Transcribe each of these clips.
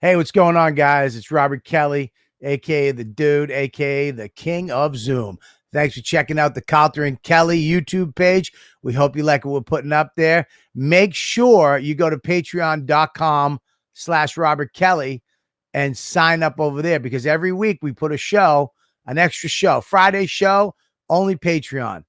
Hey, what's going on, guys? It's Robert Kelly, aka the Dude, aka the King of Zoom. Thanks for checking out the Calta and Kelly YouTube page. We hope you like what we're putting up there. Make sure you go to patreon.com/Robert Kelly and sign up over there, because every week we put a show, an extra show. Friday show, only Patreon.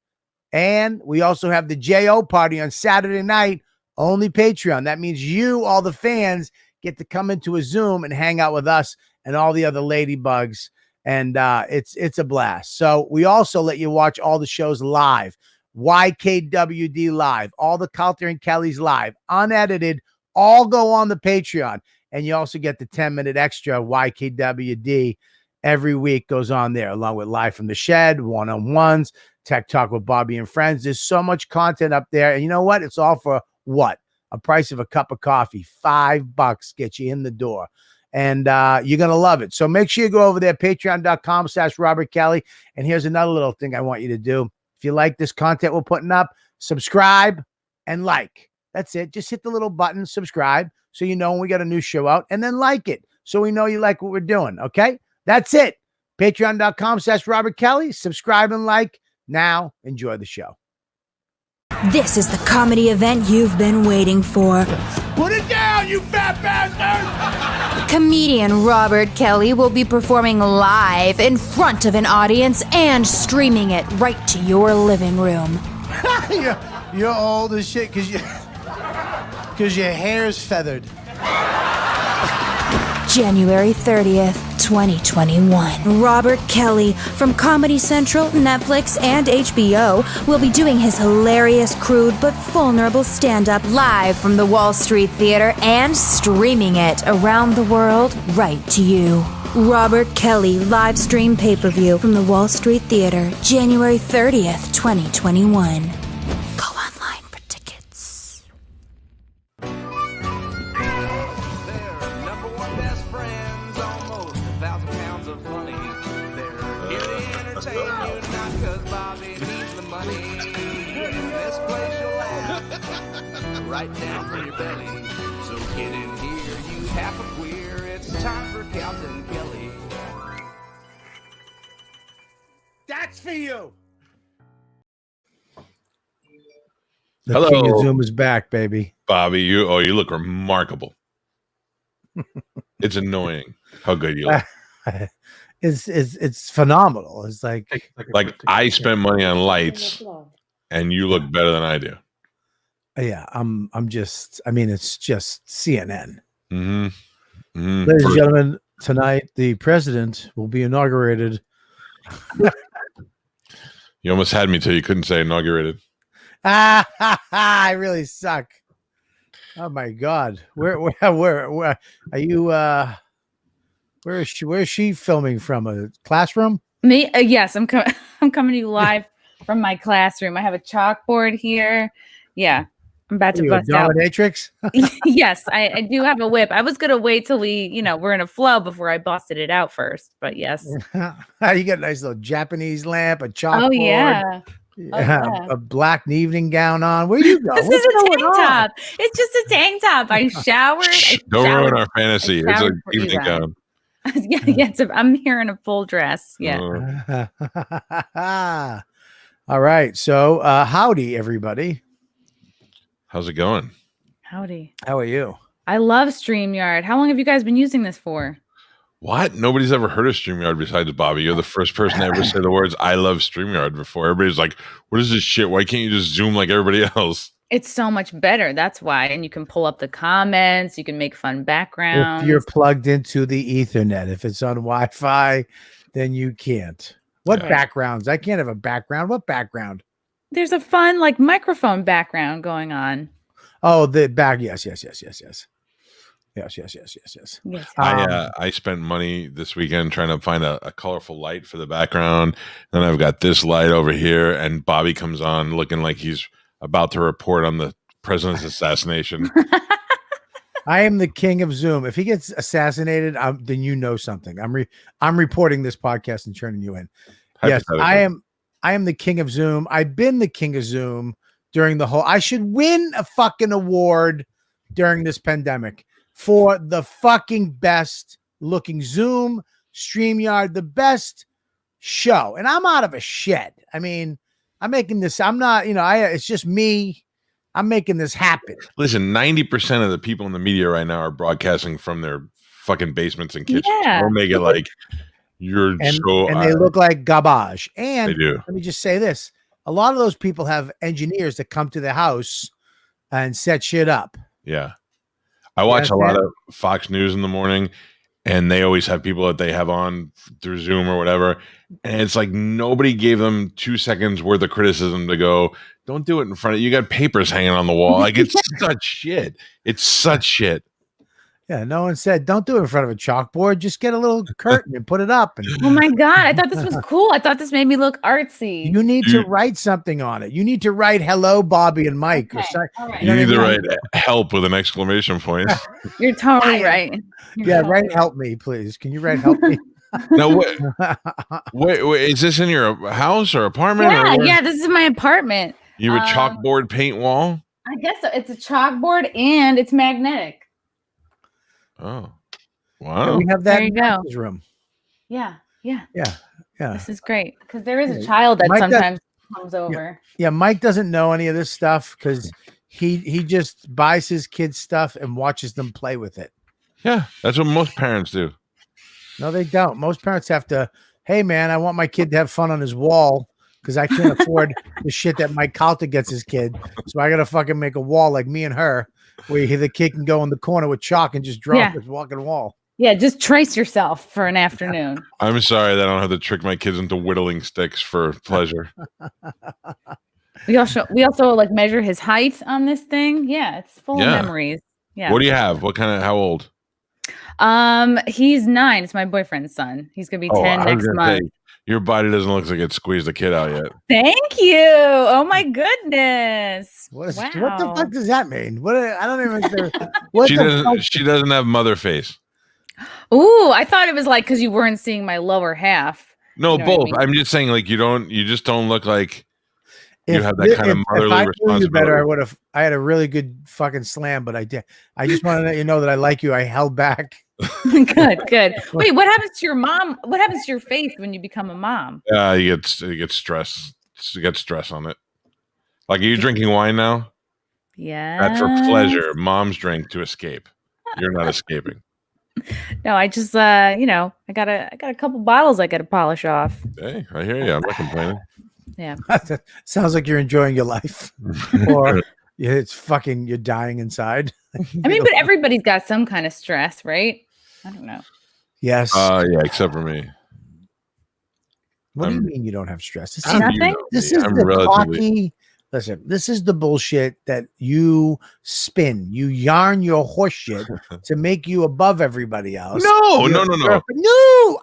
And we also have the JO party on Saturday night, only Patreon. That means you, all the fans, get to come into a Zoom and hang out with us and all the other ladybugs. And it's a blast. So we also let you watch all the shows live. YKWD live, all the Calta and Kelly's live, unedited, all go on the Patreon. And you also get the 10-minute extra YKWD every week goes on there, along with Live from the Shed, one-on-ones, Tech Talk with Bobby and Friends. There's so much content up there. And you know what? It's all for what? A price of a cup of coffee. $5 get you in the door. And you're going to love it. So make sure you go over there, patreon.com/Robert Kelly. And here's another little thing I want you to do. If you like this content we're putting up, subscribe and like. That's it. Just hit the little button, subscribe, so you know when we got a new show out, and then like it so we know you like what we're doing. Okay? That's it. Patreon.com/Robert Kelly. Subscribe and like. Now, enjoy the show. This is the comedy event you've been waiting for. Put it down, you fat bastard! Comedian Robert Kelly will be performing live in front of an audience and streaming it right to your living room. You're old as shit because your hair's feathered. January 30th, 2021. Robert Kelly from Comedy Central, Netflix, and HBO will be doing his hilarious, crude, but vulnerable stand-up live from the Wall Street Theater and streaming it around the world right to you. Robert Kelly live stream pay-per-view from the Wall Street Theater, January 30th, 2021. Go online for tickets. Right down from your belly. So get in here, you half a queer. It's time for Calta and Kelly. That's for you. The Hello. King of Zoom is back, baby. Bobby, you look remarkable. It's annoying how good you look. It's phenomenal. It's like I spent money on lights and you look better than I do. yeah, I'm just, I mean, it's just CNN. Mm-hmm. Mm-hmm. Ladies and gentlemen, tonight the president will be inaugurated. You almost had me till you couldn't say inaugurated. I really suck. Oh my God. Where are you? Where is she filming from? A classroom? Me? Yes, I'm coming to you live from my classroom. I have a chalkboard here. Yeah, I'm about to bust out. Dominatrix? Yes, I do have a whip. I was gonna wait till we're in a flow before I busted it out first. But yes. You got a nice little Japanese lamp, a chalkboard. Oh yeah. A black evening gown on. Where you go? This is a tank top. It's just a tank top. I showered. Don't ruin our fantasy. It's an evening gown. Yeah, I'm here in a full dress. Yeah. All right. So, howdy, everybody. How's it going? Howdy. How are you? I love StreamYard. How long have you guys been using this for? What? Nobody's ever heard of StreamYard besides Bobby. You're the first person to ever say the words "I love StreamYard" before. Everybody's like, "What is this shit? Why can't you just Zoom like everybody else?" It's so much better. That's why. And you can pull up the comments. You can make fun backgrounds. If you're plugged into the Ethernet, if it's on Wi-Fi, then you can't. What backgrounds? I can't have a background. What background? There's a fun microphone background going on. Oh, the back. Yes. I spent money this weekend trying to find a colorful light for the background. Then I've got this light over here, and Bobby comes on looking like he's about to report on the president's assassination. I am the king of Zoom. If he gets assassinated, then you know something. I'm reporting this podcast and turning you in. Yes, I am the king of Zoom. I've been the king of Zoom during the whole. I should win a fucking award during this pandemic. for the fucking best looking Zoom, StreamYard, the best show. And I'm out of a shed. I mean, I'm making this. I'm not, it's just me. I'm making this happen. Listen, 90% of the people in the media right now are broadcasting from their fucking basements and kitchens. Yeah. Don't make it like you're And they look like garbage. And they do. let me just say this. A lot of those people have engineers that come to the house and set shit up. Yeah. I watch a lot of Fox News in the morning, and they always have people that they have on through Zoom or whatever. And it's like nobody gave them 2 seconds worth of criticism to go, don't do it in front of you. Got papers hanging on the wall. Like, it's such shit. It's such shit. Yeah, no one said, don't do it in front of a chalkboard. Just get a little curtain and put it up. And Oh my God. I thought this was cool. I thought this made me look artsy. you need to write something on it. You need to write hello, Bobby and Mike. Or Okay, something. all right. You need to write help with an exclamation point. You're totally right. Yeah, write help me, please. Can you write help me? Now, wait, is this in your house or apartment? Yeah, this is my apartment. You have a chalkboard paint wall? I guess so. It's a chalkboard and it's magnetic. Oh, Yeah, wow. we have that There you in go. his room. Yeah. Yeah. This is great because there is a child that Mike sometimes comes over. Yeah, Mike doesn't know any of this stuff because he just buys his kids stuff and watches them play with it. Yeah, that's what most parents do. No, they don't. Most parents have to, hey man, I want my kid to have fun on his wall because I can't afford the shit that Mike Calta gets his kid. So I gotta fucking make a wall like me and her, where the kid can go in the corner with chalk and just draw his walking wall. Yeah, just trace yourself for an afternoon. I'm sorry that I don't have to trick my kids into whittling sticks for pleasure. We also like measure his height on this thing. Yeah, it's full of memories. Yeah. What do you have? What kind of, how old? He's 9. It's my boyfriend's son. He's gonna be 10 next month. Your body doesn't look like it squeezed the kid out yet. Thank you. Oh my goodness. What the fuck does that mean? I don't even understand. She doesn't have mother face. Ooh, I thought it was like because you weren't seeing my lower half. No, You know both. what I mean? I'm just saying, like, you just don't look like you have that kind of If motherly I knew responsibility. you better, I had a really good fucking slam, but I did. I just want to let you know that I like you. I held back. Good. Wait, what happens to your mom? What happens to your face when you become a mom? You get stress. You get stress on it. Like, are you drinking wine now? Yeah. That's for pleasure. Moms drink to escape. You're not escaping. No, I just I got a couple bottles I got to polish off. Hey, I hear you. I'm not complaining. Yeah. Sounds like you're enjoying your life, or it's fucking you're dying inside. I mean, but everybody's got some kind of stress, right? I don't know. Yes. Yeah, except for me. What do you mean you don't have stress? This How do you Nothing? know this me? is I'm the relatively. cocky. Listen, this is the bullshit that you spin. You yarn your horse shit to make you above everybody else. No. No.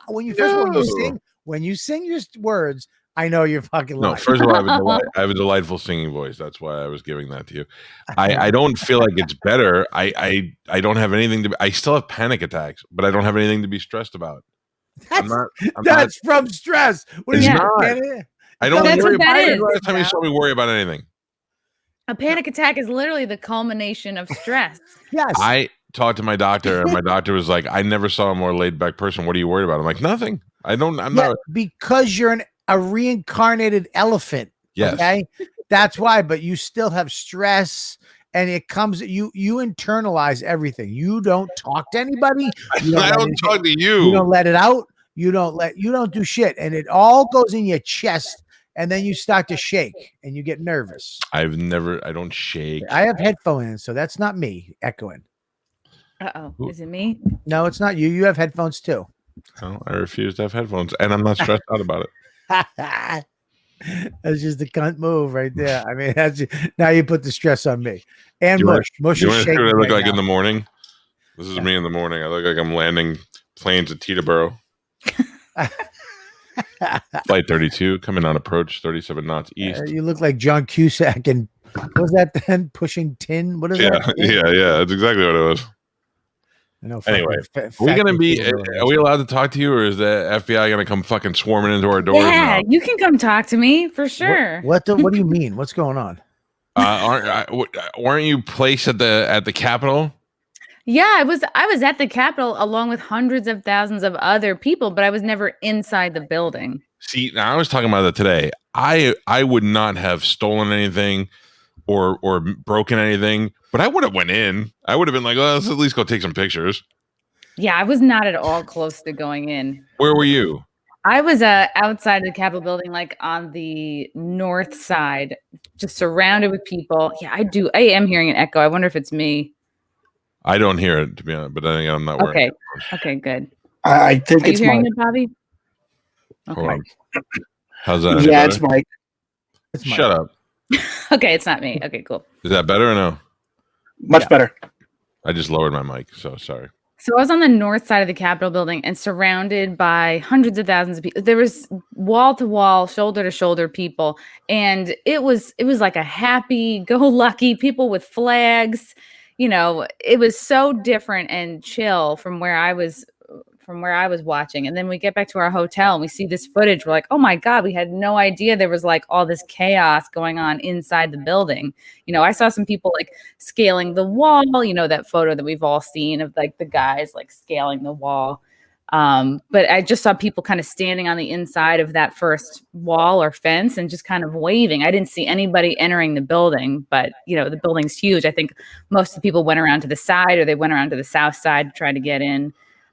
When you No. sing your words, I know you're fucking lying. No, first of all, I have a delightful singing voice. That's why I was giving that to you. I don't feel like it's better. I don't have anything to. I still have panic attacks, but I don't have anything to be stressed about. That's from stress. What is It's that? I don't That's worry what that about it. is. Last time you saw me worry about anything. A panic attack is literally the culmination of stress. Yes. I talked to my doctor, and my doctor was like, "I never saw a more laid back person. What are you worried about?" I'm like, "Nothing. I'm not." Because you're a reincarnated elephant. Yes. Okay. That's why. But you still have stress, and it comes. You internalize everything. You don't talk to anybody. I don't talk to you. You don't let it out. You don't do shit, and it all goes in your chest, and then you start to shake, and you get nervous. I don't shake. I have headphones in, so that's not me echoing. Is it me? No, it's not you. You have headphones too. No, I refuse to have headphones, and I'm not stressed out about it. That's just the cunt move right there. I mean, now you put the stress on me. And Mush You want is to see shaking. what I look right like now. in the morning? This is me in the morning. I look like I'm landing planes at Teterboro. Flight 32 coming on approach 37 knots east. You look like John Cusack and what was that then? Pushing tin? What is that? Yeah. That's exactly what it was. I know, Anyway, fucking are we gonna fat be? people Are we allowed to talk to you, or is the FBI gonna come fucking swarming into our doors? Yeah, you can come talk to me for sure. What do you mean? What's going on? Aren't you placed at the Capitol? Yeah, I was at the Capitol along with hundreds of thousands of other people, but I was never inside the building. See, now I was talking about that today. I would not have stolen anything or broken anything, but I would have went in. I would have been like, well, let's at least go take some pictures. Yeah, I was not at all close to going in. Where were you? I was outside the Capitol building, like on the north side, just surrounded with people. Yeah, I am hearing an echo. I wonder if it's me. I don't hear it, to be honest, but I think I'm not wearing Okay, good. I think Are you it's hearing Mike. it, Bobby? Hold Okay. on. How's that? Yeah, it's Mike. Shut up. Okay, it's not me. Okay, cool. Is that better or no? Much better. I just lowered my mic, so sorry. So I was on the north side of the Capitol building and surrounded by hundreds of thousands of people. There was wall to wall, shoulder to shoulder people. And it was like a happy go lucky people with flags. You know, it was so different and chill from where I was watching. And then we get back to our hotel and we see this footage. We're like, oh my God, we had no idea there was like all this chaos going on inside the building. You know, I saw some people like scaling the wall, you know, that photo that we've all seen of like the guys like scaling the wall. But I just saw people kind of standing on the inside of that first wall or fence and just kind of waving. I didn't see anybody entering the building, but you know, the building's huge. I think most of the people went around to the side or they went around to the south side to try to get in.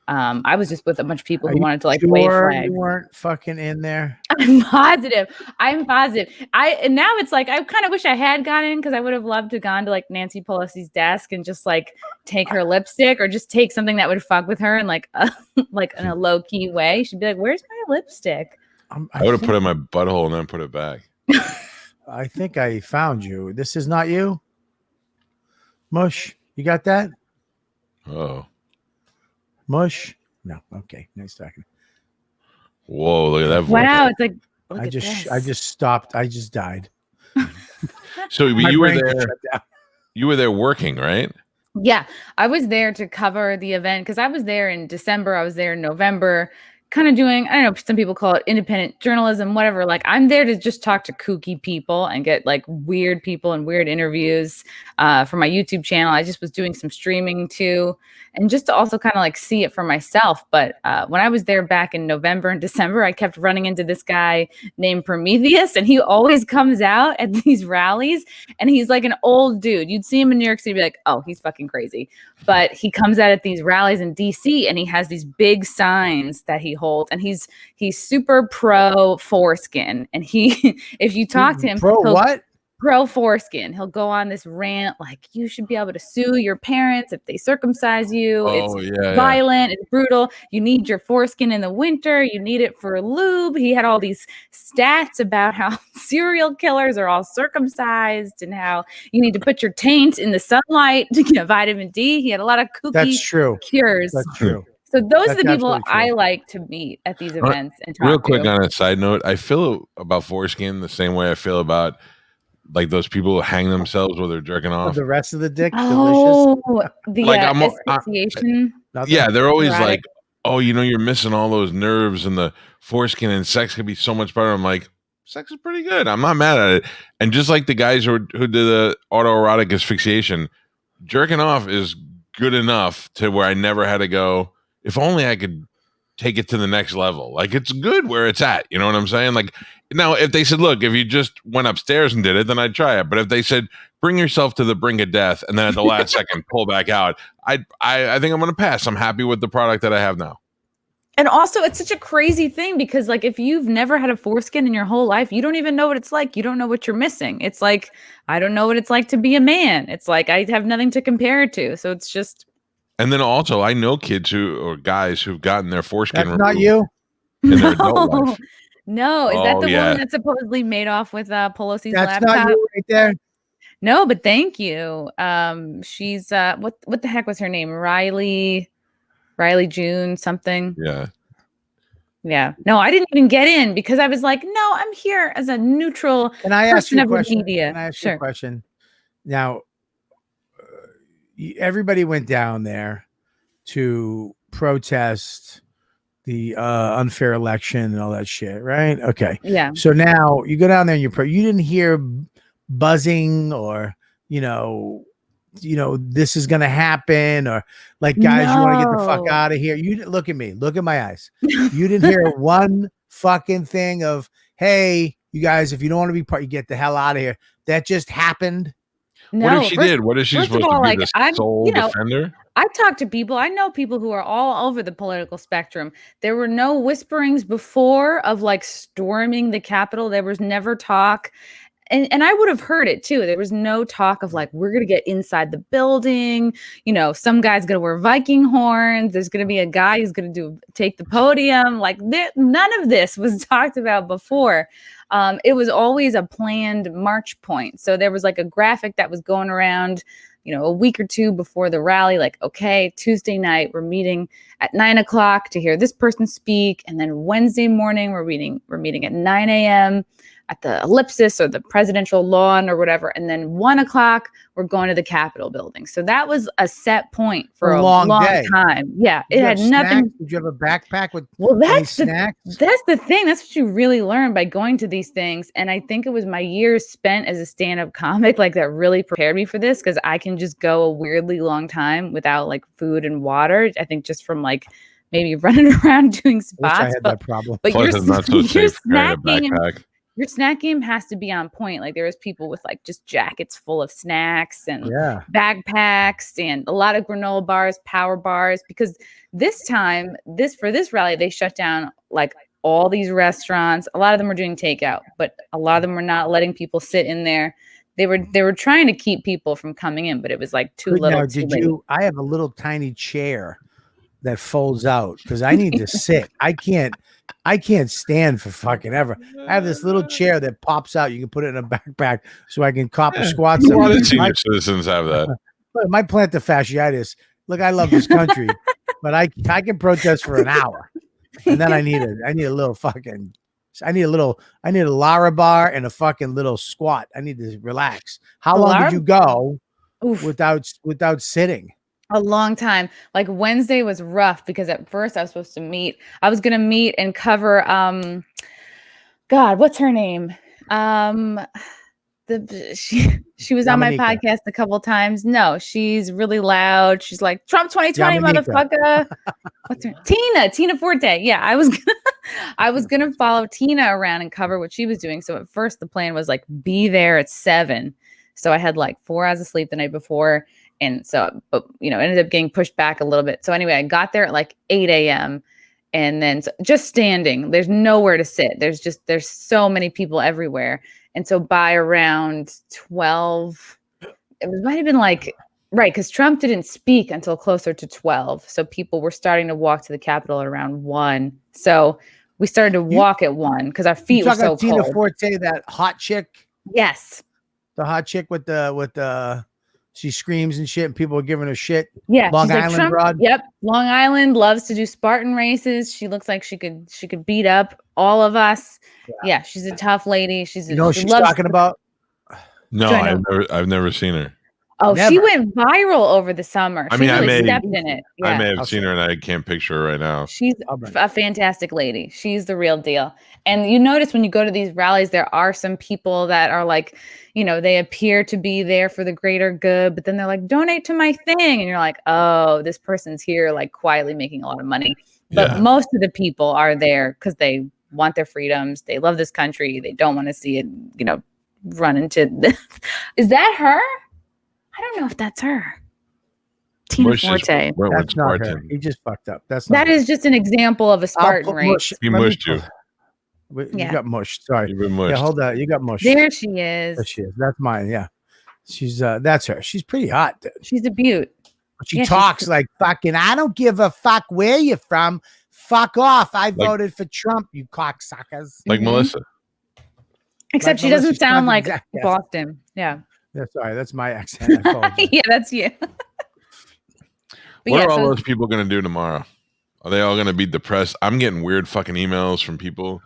I was just with a bunch of people who wanted to like wave flags. You weren't fucking in there. I'm positive. And now it's like I kind of wish I had gone in because I would have loved to gone to like Nancy Pelosi's desk and just like take her lipstick or just take something that would fuck with her in like in a low key way. She'd be like, "Where's my lipstick?" I would have put it in my butthole and then put it back. I think I found you. This is not you, Mush. You got that? Oh. Mush? No. Okay. Nice talking. Whoa, look at that voice. Wow, it's like I just stopped. I just died. So My you were brain there. shut down. You were there working, right? Yeah, I was there to cover the event because I was there in December. I was there in November, kind of doing, I don't know, some people call it independent journalism, whatever. Like I'm there to just talk to kooky people and get like weird people and weird interviews for my YouTube channel. I just was doing some streaming too. And just to also kind of like see it for myself. But when I was there back in November and December, I kept running into this guy named Prometheus. And he always comes out at these rallies. And he's like an old dude. You'd see him in New York City, be like, oh, he's fucking crazy. But he comes out at these rallies in DC and he has these big signs that he holds. And he's super pro foreskin. And he, if you talk to him, Pro what? Pro foreskin. He'll go on this rant like you should be able to sue your parents if they circumcise you. It's violent. It's brutal. You need your foreskin in the winter. You need it for lube. He had all these stats about how serial killers are all circumcised and how you need to put your taint in the sunlight to get vitamin D. He had a lot of kooky That's true. cures. That's true. So those That's are the people absolutely true. I like to meet at these events and talk Real quick to. on a side note, I feel about foreskin the same way I feel about like those people who hang themselves while they're jerking off. The rest of the dick, Oh, the Like, asphyxiation. delicious. Yeah, they're always Erotic. like, oh, you know, you're missing all those nerves and the foreskin, and sex could be so much better. I'm like, sex is pretty good. I'm not mad at it. And just like the guys who did the autoerotic asphyxiation, jerking off is good enough to where I never had to go, if only I could take it to the next level. Like it's good where it's at. You know what I'm saying? Like now, if they said, look, if you just went upstairs and did it, then I'd try it. But if they said, bring yourself to the brink of death and then at the last second pull back out, I think I'm going to pass. I'm happy with the product that I have now. And also, it's such a crazy thing because, like, if you've never had a foreskin in your whole life, you don't even know what it's like. You don't know what you're missing. It's like, I don't know what it's like to be a man. It's like, I have nothing to compare it to. So it's just. And then also, I know kids or guys who've gotten their foreskin That's not removed you. in their adult life. No, is that the yeah. woman that supposedly made off with Pelosi's That's laptop? not you right there. No, but thank you. She's what the heck was her name? Riley June something. Yeah. No, I didn't even get in because I was like, no, I'm here as a neutral Can I ask person you a of question? media. Can I ask you Sure. a question? Now, everybody went down there to protest the unfair election and all that shit, right? Okay. Yeah. So now you go down there and you didn't hear buzzing or, you know, this is going to happen, or like, guys, you want to get the fuck No. out of here. You look at me, look at my eyes. You didn't hear one fucking thing of, hey, you guys, if you don't want to be part, you get the hell out of here. That just happened. No, What if she did? What is she first of supposed all, to be, like, the sole defender? I talk to people. I know people who are all over the political spectrum. There were no whisperings before of like storming the Capitol. There was never talk. And I would have heard it too. There was no talk of like, we're going to get inside the building. Some guy's going to wear Viking horns. There's going to be a guy who's going to take the podium. Like none of this was talked about before. It was always a planned march point. So there was like a graphic that was going around, a week or two before the rally, like, okay, Tuesday night, we're meeting at 9:00 to hear this person speak. And then Wednesday morning, we're meeting at 9 a.m. at the Ellipsis or the presidential lawn or whatever. And then 1:00, we're going to the Capitol building. So that was a set point for a long day. time. Yeah. It had nothing. Snacks? Did you have a backpack with That's snacks? That's the thing. That's what you really learn by going to these things. And I think it was my years spent as a stand-up comic like that really prepared me for this, because I can just go a weirdly long time without like food and water. I think just from like maybe running around doing spots. I had that problem. But Plus, it's not so safe carrying a snacking. backpack. Your snack game has to be on point. Like there was people with like just jackets full of snacks and backpacks and a lot of granola bars, power bars, because this time, for this rally, they shut down like all these restaurants. A lot of them were doing takeout, but a lot of them were not letting people sit in there. They were trying to keep people from coming in, but it was like too little. Now, too late. I have a little tiny chair that folds out because I need to sit. I can't stand for fucking ever. I have this little chair that pops out. You can put it in a backpack so I can copper squats. A lot of senior citizens have that. My plantar fasciitis. Look, I love this country, but I can protest for an hour, and then I need a little fucking. I need a Lara bar and a fucking little squat. I need to relax. How long did you go without sitting? A long time. Like Wednesday was rough because at first I was supposed to meet. I was gonna meet and cover God, what's her name? She was on my podcast a couple times. No, she's really loud. She's like, Trump 2020, motherfucker. What's her name? Tina Forte. Yeah, I was gonna follow Tina around and cover what she was doing. So at first the plan was like be there at 7. So I had like 4 hours of sleep the night before. And so, but ended up getting pushed back a little bit. So anyway, I got there at like 8 a.m. and then just standing, there's nowhere to sit. There's so many people everywhere. And so by around 12, might have been like, right, because Trump didn't speak until closer to 12. So people were starting to walk to the Capitol at around 1. So we started to walk at 1 because our feet were so cold. Tina Forte, that hot chick? Yes. The hot chick with the she screams and shit, and people are giving her shit. Yeah, Long Island Trump, broad. Yep, Long Island loves to do Spartan races. She looks like she could beat up all of us. Yeah, she's a tough lady. She's what she's talking about? No, I've never seen her. Oh, never. She went viral over the summer. She really stepped in it. Yeah. I may have seen her, and I can't picture her right now. She's a fantastic lady. She's the real deal. And you notice when you go to these rallies, there are some people that are like, they appear to be there for the greater good, but then they're like, donate to my thing. And you're like, oh, this person's here like quietly making a lot of money. But most of the people are there because they want their freedoms. They love this country. They don't want to see it, run into this. Is that her? I don't know if that's her. Tina Forte. That's not her. He just fucked up. That is just an example of a Spartan race. He mushed you. You got mushed. Sorry. You've been mushed. Yeah, hold on. You got mushed. There she is. There she is. That's mine. Yeah. She's that's her. She's pretty hot, dude. She's a beaut. But she talks like fucking, I don't give a fuck where you're from. Fuck off. I voted for Trump, you cocksuckers. Like Melissa. Except she doesn't sound like Boston. Yeah. Yeah, sorry, that's my accent. Yeah, that's you. What are all those people going to do tomorrow? Are they all going to be depressed? I'm getting weird fucking emails from people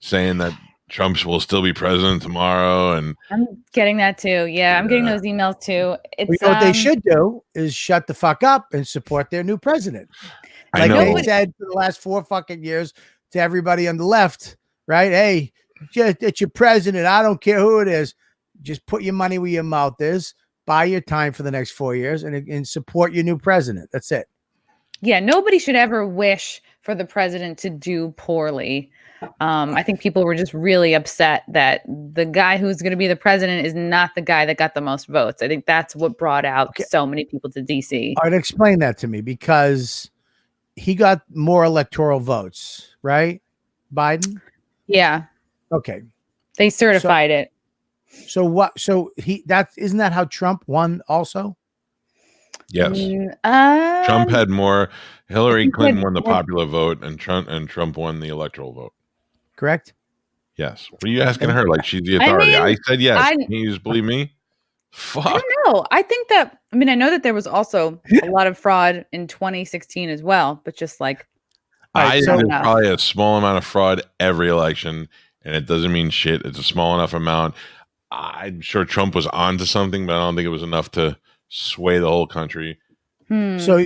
saying that Trump will still be president tomorrow, and I'm getting that too. Yeah, I'm getting those emails too. It's what they should do is shut the fuck up and support their new president. Like they said for the last 4 fucking years to everybody on the left, right? Hey, it's your president. I don't care who it is. Just put your money where your mouth is. buy your time for the next 4 years and support your new president. That's it. Yeah, nobody should ever wish for the president to do poorly. I think people were just really upset that the guy who's going to be the president is not the guy that got the most votes. I think that's what brought out so many people to DC. All right, explain that to me, because he got more electoral votes, right? Biden? Yeah. Okay. They certified it. So what? So isn't that how Trump won also? Yes. Trump had more. Hillary Clinton won the popular vote, and Trump won the electoral vote. Correct? Yes. What are you asking her? Like she's the authority. I said yes. Can you just believe me? Fuck. I don't know. I think that, I mean, I know that there was also a lot of fraud in 2016 as well, but just like. I think there's probably a small amount of fraud every election, and it doesn't mean shit. It's a small enough amount. I'm sure Trump was onto something, but I don't think it was enough to sway the whole country. So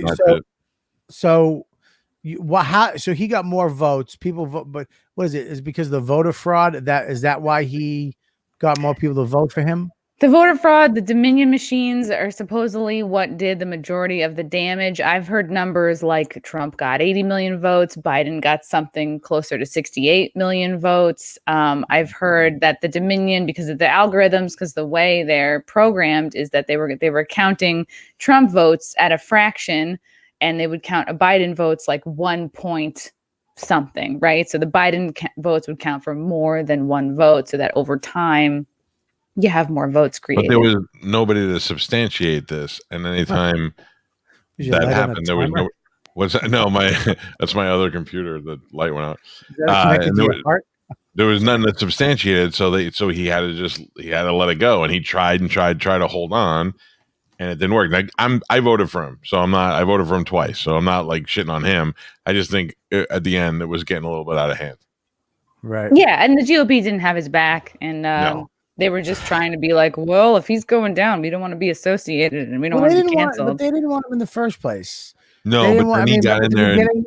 he got more votes. People vote, but what is it? Is it because of the voter fraud? Is that why he got more people to vote for him? The voter fraud, the Dominion machines are supposedly what did the majority of the damage. I've heard numbers like Trump got 80 million votes, Biden got something closer to 68 million votes. I've heard that the Dominion, because of the algorithms, because the way they're programmed is that they were counting Trump votes at a fraction, and they would count a Biden votes like 1 point something, right? So the Biden votes would count for more than one vote, so that over time you have more votes created. But there was nobody to substantiate this, and anytime that happened, there was no. What's that? No, that's my other computer. The light went out. And there was nothing to substantiate it, so he had to let it go, and he tried to hold on, and it didn't work. Like I voted for him, so I voted for him twice, so I'm not like shitting on him. I just think at the end it was getting a little bit out of hand. Right. Yeah, and the GOP didn't have his back, and no. They were just trying to be like, well, if he's going down, we don't want to be associated, and we don't want to be canceled. But they didn't want him in the first place. No, but then he got in there and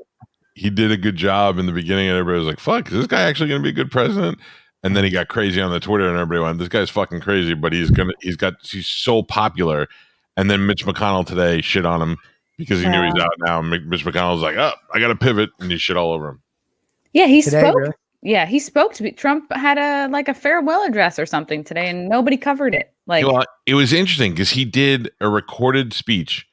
he did a good job in the beginning, and everybody was like, fuck, is this guy actually going to be a good president? And then he got crazy on the Twitter, and everybody went, this guy's fucking crazy, but he's so popular. And then Mitch McConnell today shit on him because he knew he's out now. Mitch McConnell was like, oh, I got to pivot, and he shit all over him. Yeah, he spoke. Really? Yeah, he spoke to me. Trump had a farewell address or something today, and nobody covered it. Like, well, it was interesting because he did a recorded speech,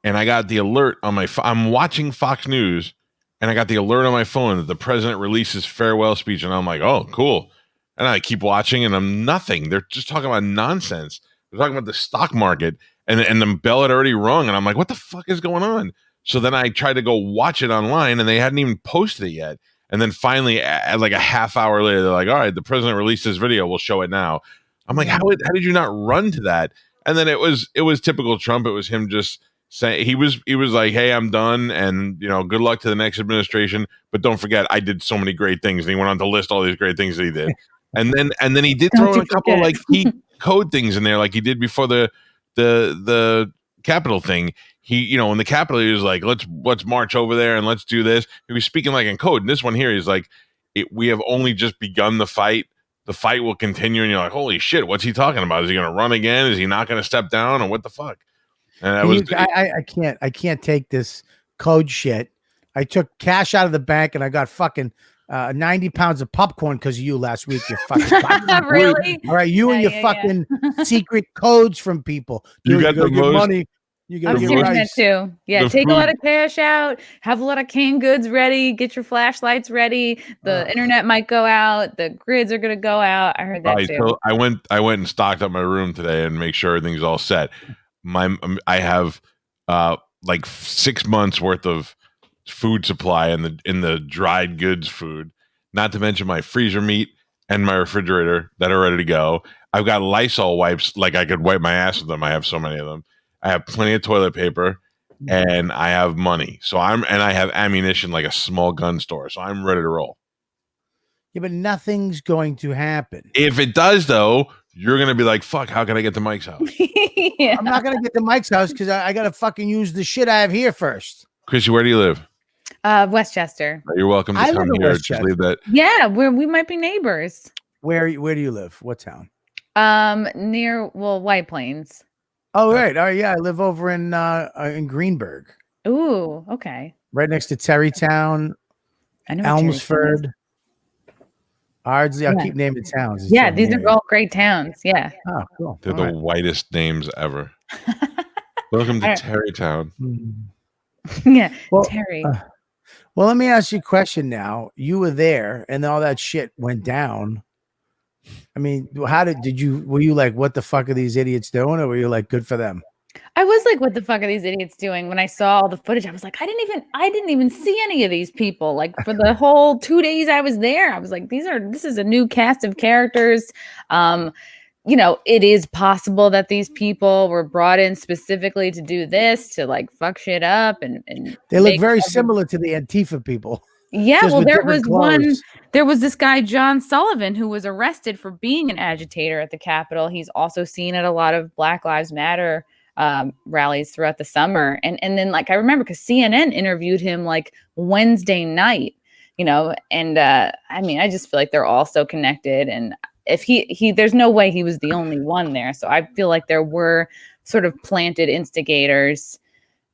and I got the alert on my. I'm watching Fox News, and I got the alert on my phone that the president released his farewell speech, and I'm like, oh, cool. And I keep watching, and I'm nothing. They're just talking about nonsense. They're talking about the stock market, and the bell had already rung, and I'm like, what the fuck is going on? So then I tried to go watch it online, and they hadn't even posted it yet. And then finally, at like a half hour later, they're like, all right, the president released his video. We'll show it now. I'm like, how did you not run to that? And then it was typical Trump. It was him just saying, he was like, hey, I'm done. And, good luck to the next administration. But don't forget, I did so many great things. And he went on to list all these great things that he did. And then he did throw in a couple like key code things in there, like he did before the Capitol thing. He, in the Capitol, he was like, let's march over there and let's do this. He was speaking like in code. And this one here, he's like, we have only just begun the fight. The fight will continue. And you're like, holy shit, what's he talking about? Is he going to run again? Is he not going to step down? Or what the fuck? And I can't take this code shit. I took cash out of the bank and I got fucking 90 pounds of popcorn because of you last week. You fucking really? All right, you and your fucking secret codes from people. You got the most money. I'm doing that too. Yeah, take a lot of cash out, have a lot of canned goods ready, get your flashlights ready. The internet might go out, the grids are gonna go out. I heard that too. So I went and stocked up my room today and make sure everything's all set. I have like 6 months worth of food supply in the dried goods food, not to mention my freezer meat and my refrigerator that are ready to go. I've got Lysol wipes, like I could wipe my ass with them. I have so many of them. I have plenty of toilet paper and I have money. So I have ammunition, like a small gun store. So I'm ready to roll. Yeah, but nothing's going to happen. If it does, though, you're going to be like, fuck, how can I get to Mike's house? Yeah. I'm not going to get to Mike's house because I got to fucking use the shit I have here first. Chrissy, where do you live? Westchester. You're welcome to come here. Just leave that. Yeah, we might be neighbors. Where do you live? What town? Near White Plains. Oh, right. Oh, yeah. I live over in Greenberg, Ooh, okay. right next to Terrytown, I know what Terrytown is. Elmsford, Ardsley. I'll Yeah. keep naming towns. It's Yeah, so these are near. all great towns. Yeah. Oh, cool. They're All the right. whitest names ever. Welcome to All right. Terrytown. Yeah, Well, Terry. well, let me ask you a question now. You were there and all that shit went down. I mean, were you like, what the fuck are these idiots doing? Or were you like, good for them? I was like, what the fuck are these idiots doing? When I saw all the footage, I was like, I didn't even see any of these people. Like for the whole 2 days I was there, I was like, this is a new cast of characters. It is possible that these people were brought in specifically to do this, to like fuck shit up and They look very similar to the Antifa people. Yeah, just well, with there different was clothes. there was this guy, John Sullivan, who was arrested for being an agitator at the Capitol. He's also seen at a lot of Black Lives Matter rallies throughout the summer. And then like, I remember because CNN interviewed him like Wednesday night, and I mean, I just feel like they're all so connected. And if he there's no way he was the only one there. So I feel like there were sort of planted instigators.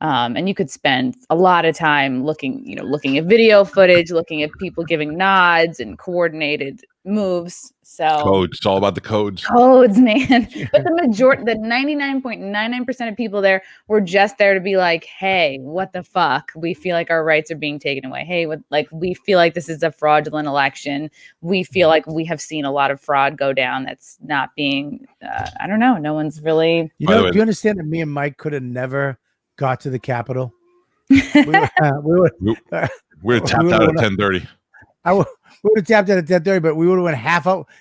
And you could spend a lot of time looking at video footage, looking at people giving nods and coordinated moves. So Codes. It's all about the codes. Codes, man. But the 99.99% of people there were just there to be like, hey, what the fuck? We feel like our rights are being taken away. Hey, we feel like this is a fraudulent election. We feel like we have seen a lot of fraud go down that's not being, I don't know. No one's really. Do you understand that me and Mike could have never got to the Capitol? We were tapped out at 10:30. We would have tapped out at 10:30, but we would have went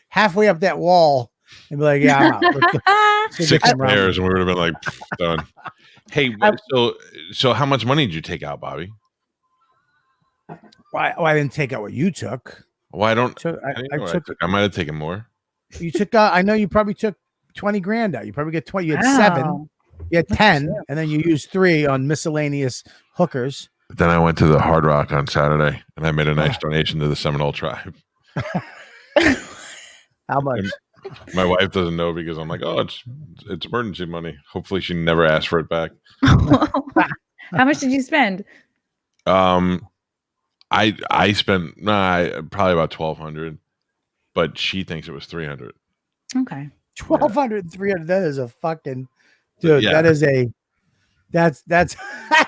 halfway up that wall and be like, yeah, I'm out. 6 pairs, and we would have been like, done. Hey, so how much money did you take out, Bobby? Well, I didn't take out what you took. Well, I don't. I might have taken more. You took out. I know you probably took 20 grand out. You probably get 20. You had 7. You had 10, and then you used 3 on miscellaneous hookers. But then I went to the Hard Rock on Saturday, and I made a nice donation to the Seminole tribe. How much? And my wife doesn't know because I'm like, oh, it's emergency money. Hopefully, she never asks for it back. How much did you spend? I spent probably about $1,200, but she thinks it was $300. Okay, $1,200, $300. That is a fucking dude. Yeah. That's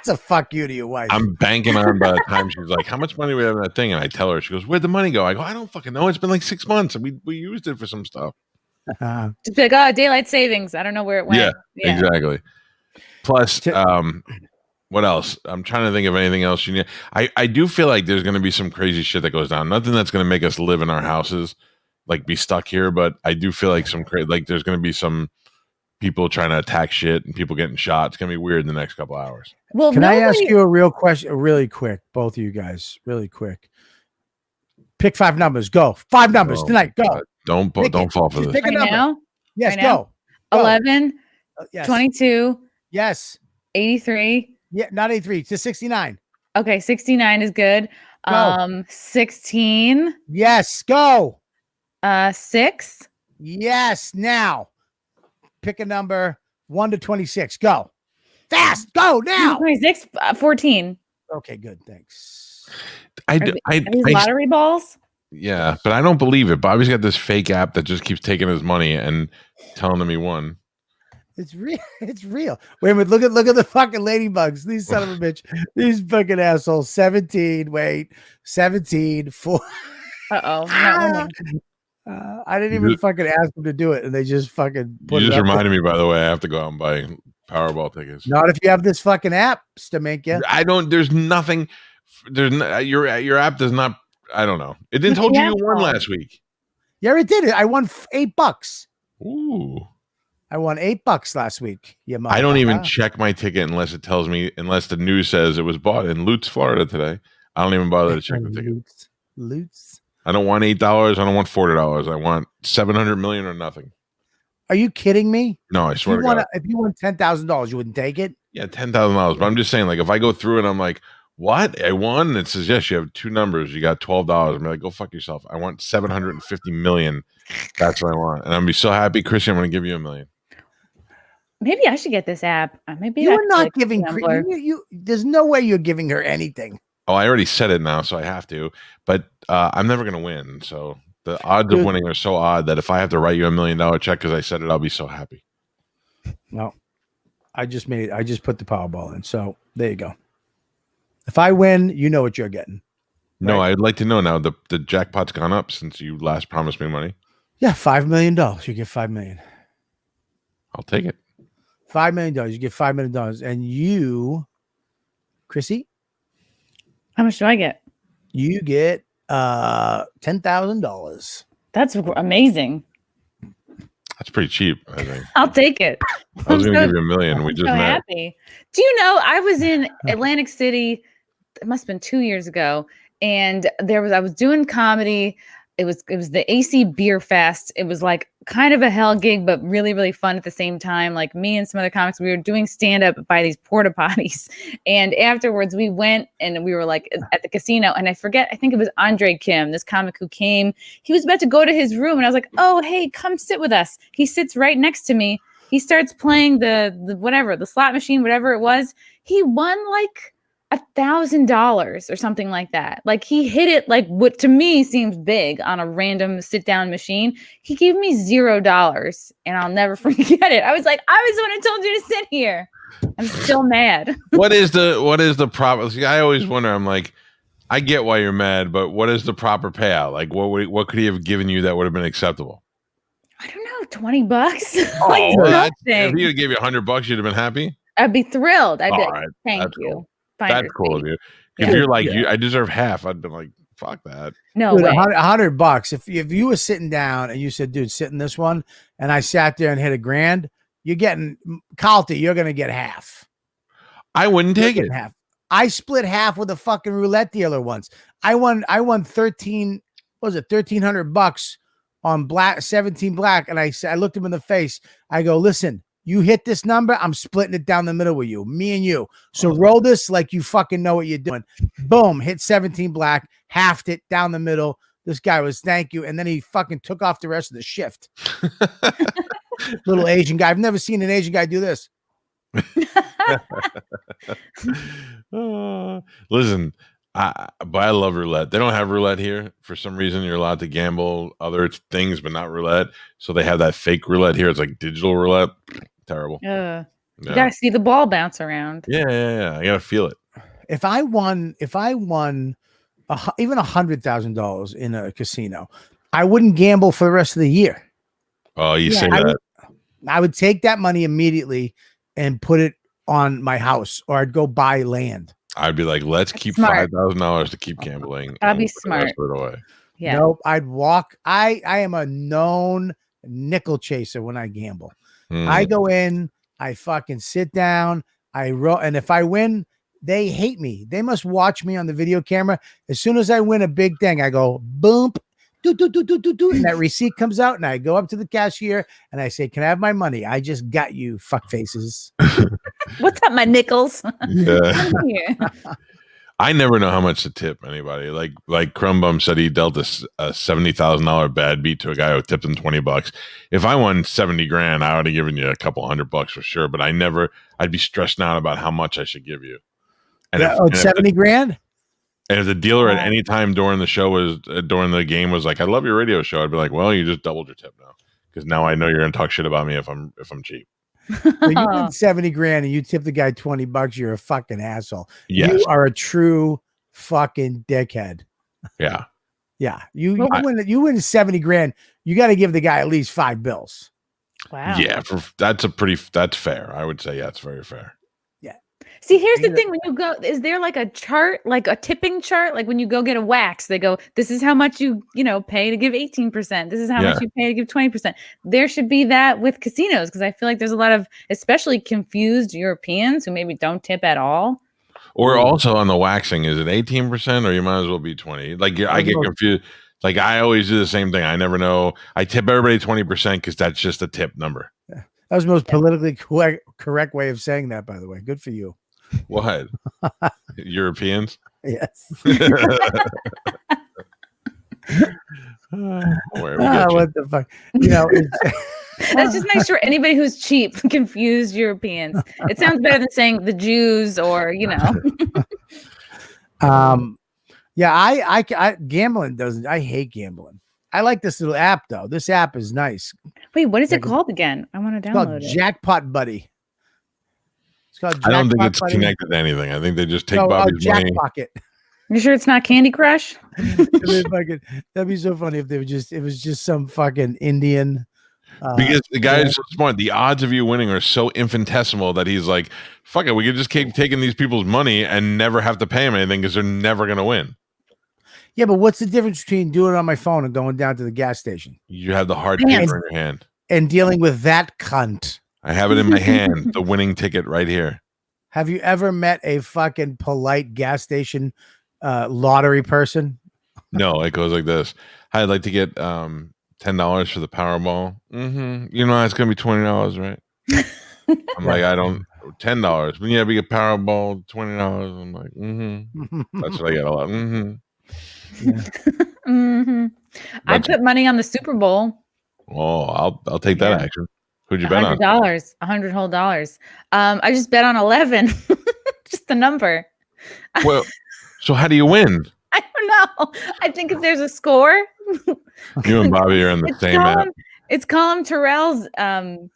a fuck you to your wife. I'm banking on by the time she's like, how much money we have in that thing? And I tell her, she goes, where'd the money go? I go, I don't fucking know. It's been like 6 months, and we used it for some stuff. Just be like, daylight savings. I don't know where it went. Yeah. Exactly. Plus, what else? I'm trying to think of anything else you need. I do feel like there's going to be some crazy shit that goes down. Nothing that's going to make us live in our houses, like be stuck here. But I do feel like there's going to be some people trying to attack shit and people getting shot. It's going to be weird in the next couple hours. Well, can I ask you a real question, really quick? Both of you guys, really quick. Pick 5 numbers. Go. 5 numbers tonight. Go. Don't fall for this. Pick a number. Now? Yes, right go. 11, yes. 22, Yes. 83. Yeah, not 83. It's 69. Okay, 69 is good. Go. 16. Yes, go. 6. Yes, now. Pick a number 1 to 26. Go. Fast. Go now. 26, 14. Okay, good. Thanks. Are these lottery balls? Yeah, but I don't believe it. Bobby's got this fake app that just keeps taking his money and telling him he won. It's real. It's real. Wait a minute. Look at the fucking ladybugs. These son of a bitch. These fucking assholes. 17. Wait. 17. 4. Uh-oh. I didn't even fucking ask them to do it, and they just fucking put You it just up reminded me, by the way, I have to go out and buy Powerball tickets. Not if you have this fucking app, Stamenka. I don't. There's nothing. Your app does not. I don't know. It didn't told you won last week. Yeah, it did. I won $8. Ooh. I won $8 last week. Yeah, I don't even check my ticket unless it tells me. Unless the news says it was bought in Lutz, Florida today. I don't even bother to check the ticket. Lutz. I don't want $8. I don't want $40. I want $700 million or nothing. Are you kidding me? No, I swear to God. If you won $10,000, you wouldn't take it? Yeah, $10,000. But I'm just saying, like, if I go through it, I'm like, what? I won? And it says, yes, you have 2 numbers. You got $12. I'm like, go fuck yourself. I want $750 million. That's what I want. And I'm going to be so happy, Chrissy, I'm going to give you $1 million. Maybe I should get this app. Maybe You I are should not like giving gambler. you. There's no way you're giving her anything. Oh, I already said it now, so I have to. But I'm never going to win. So the odds of Dude. winning are so odd that if I have to write you $1 million check because I said it, I'll be so happy. No, I just put the Powerball in. So there you go. If I win, you know what you're getting. No, Right. I'd like to know now. The jackpot's gone up since you last promised me money. Yeah, $5 million. You get $5 million. I'll take it. $5 million. You get $5 million, and you, Chrissy, How much do I get? you get $10,000. That's amazing. That's pretty cheap, I think. I'll take it. I was I'm going to so- give you $1 million. We I'm just so met. happy. Do you know I was in Atlantic City? It must have been 2 years ago, and I was doing comedy. It was the AC Beer Fest. It was like kind of a hell gig, but really, really fun at the same time. Like me and some other comics, we were doing stand up by these porta potties. And afterwards we went and we were like at the casino, and I think it was Andre Kim, this comic who came. He was about to go to his room, and I was like, oh, hey, come sit with us. He sits right next to me. He starts playing the whatever, the slot machine, whatever it was. He won like $1,000 or something like that. Like he hit it like what to me seems big on a random sit down machine. He gave me $0 and I'll never forget it. I was like, I was the one who told you to sit here. I'm still mad. What is the proper? See, I always wonder. I'm like, I get why you're mad, but what is the proper payout? Like, what could he have given you that would have been acceptable? I don't know, $20. Oh, Like if he nothing. gave you $100, you'd have been happy. I'd be thrilled. I'd be All like, right, thank that's you. cool. Finder's That's cool of fee. you. If Yeah. you're like, Yeah. I deserve half, I'd been like, fuck that. No Dude, way. $100. If you were sitting down and you said, dude, sit in this one, and I sat there and hit $1,000, you're getting Calta, you're gonna get half. I wouldn't You're take it. getting half. I split half with a fucking roulette dealer once. I won $1,300 on 17 black, and I looked him in the face. I go, listen, you hit this number, I'm splitting it down the middle with you, me and you. So roll this like you fucking know what you're doing. Boom, hit 17 black, halved it down the middle. This guy was thank you, and then he fucking took off the rest of the shift. Little Asian guy. I've never seen an Asian guy do this. Listen, but I love roulette. They don't have roulette here. For some reason, you're allowed to gamble other things, but not roulette. So they have that fake roulette here. It's like digital roulette. Terrible. You Yeah. gotta see the ball bounce around. Yeah. I gotta feel it. If I won even $100,000 in a casino, I wouldn't gamble for the rest of the year. Oh, you Yeah, say I that. I would take that money immediately and put it on my house, or I'd go buy land. I'd be like, let's That's keep smart. $5,000 to keep gambling. That'd be and put the rest smart. of it away. Yeah. Nope. I'd walk. I am a known nickel chaser when I gamble. Mm. I go in, I fucking sit down, I roll, and if I win, they hate me. They must watch me on the video camera. As soon as I win a big thing, I go boom, do, and that receipt comes out, and I go up to the cashier and I say, "Can I have my money? I just got you, fuck faces." What's up, my nickels? Yeah. Come here. I never know how much to tip anybody. Like Crumbum said, he dealt a $70,000 bad beat to a guy who tipped him $20. If I won 70 grand, I would have given you a couple $100 for sure. But I'd be stressed out about how much I should give you. And Yeah, if, 70 grand. and if the dealer at any time during the show during the game was like, "I love your radio show," I'd be like, "Well, you just doubled your tip now because now I know you're gonna talk shit about me if I'm cheap." So you win 70 grand and you tip the guy $20, you're a fucking asshole. Yes. You are a true fucking dickhead. Yeah. Yeah. You Well, win 70 grand, you got to give the guy at least $5. Wow. Yeah. That's fair. I would say, yeah, it's very fair. See, here's the thing. When you go, is there like a chart, like a tipping chart? Like when you go get a wax, they go, this is how much you pay to give 18%. This is how much you pay to give 20%. There should be that with casinos, because I feel like there's a lot of especially confused Europeans who maybe don't tip at all. Or also on the waxing, is it 18% or you might as well be 20? Like I get confused. Like I always do the same thing. I never know. I tip everybody 20% because that's just a tip number. That was the most politically correct way of saying that, by the way. Good for you. What? Europeans? Yes. Where we get you. What the fuck? Let's just make sure anybody who's cheap confused Europeans. It sounds better than saying the Jews or Yeah, I gambling doesn't. I hate gambling. I like this little app though. This app is nice. Wait, what is it called again? I want to It's called download it. Jackpot Buddy. It's called Jackpot I don't think it's Buddy. connected to anything. I think they just take Bobby's money. Jackpocket. You sure it's not Candy Crush? That'd be so funny if they were it was just some fucking Indian. Because the guy is so smart. The odds of you winning are so infinitesimal that he's like, fuck it, we could just keep taking these people's money and never have to pay them anything because they're never going to win. Yeah, but what's the difference between doing it on my phone and going down to the gas station? You have the hard paper in your hand. And dealing with that cunt. I have it in my hand, the winning ticket right here. Have you ever met a fucking polite gas station lottery person? No, it goes like this. I'd like to get $10 for the Powerball. You know, it's going to be $20, right? I'm like, I don't, $10. But yeah, we get Powerball, $20. I'm like, That's what I get a lot. I put money on the Super Bowl. Oh, I'll take that action. Who'd you bet on? $100 whole dollars. I just bet on 11. Just the number. Well, so how do you win? I don't know. I think if there's a score. You and Bobby are in the same app. It's Colin Terrell's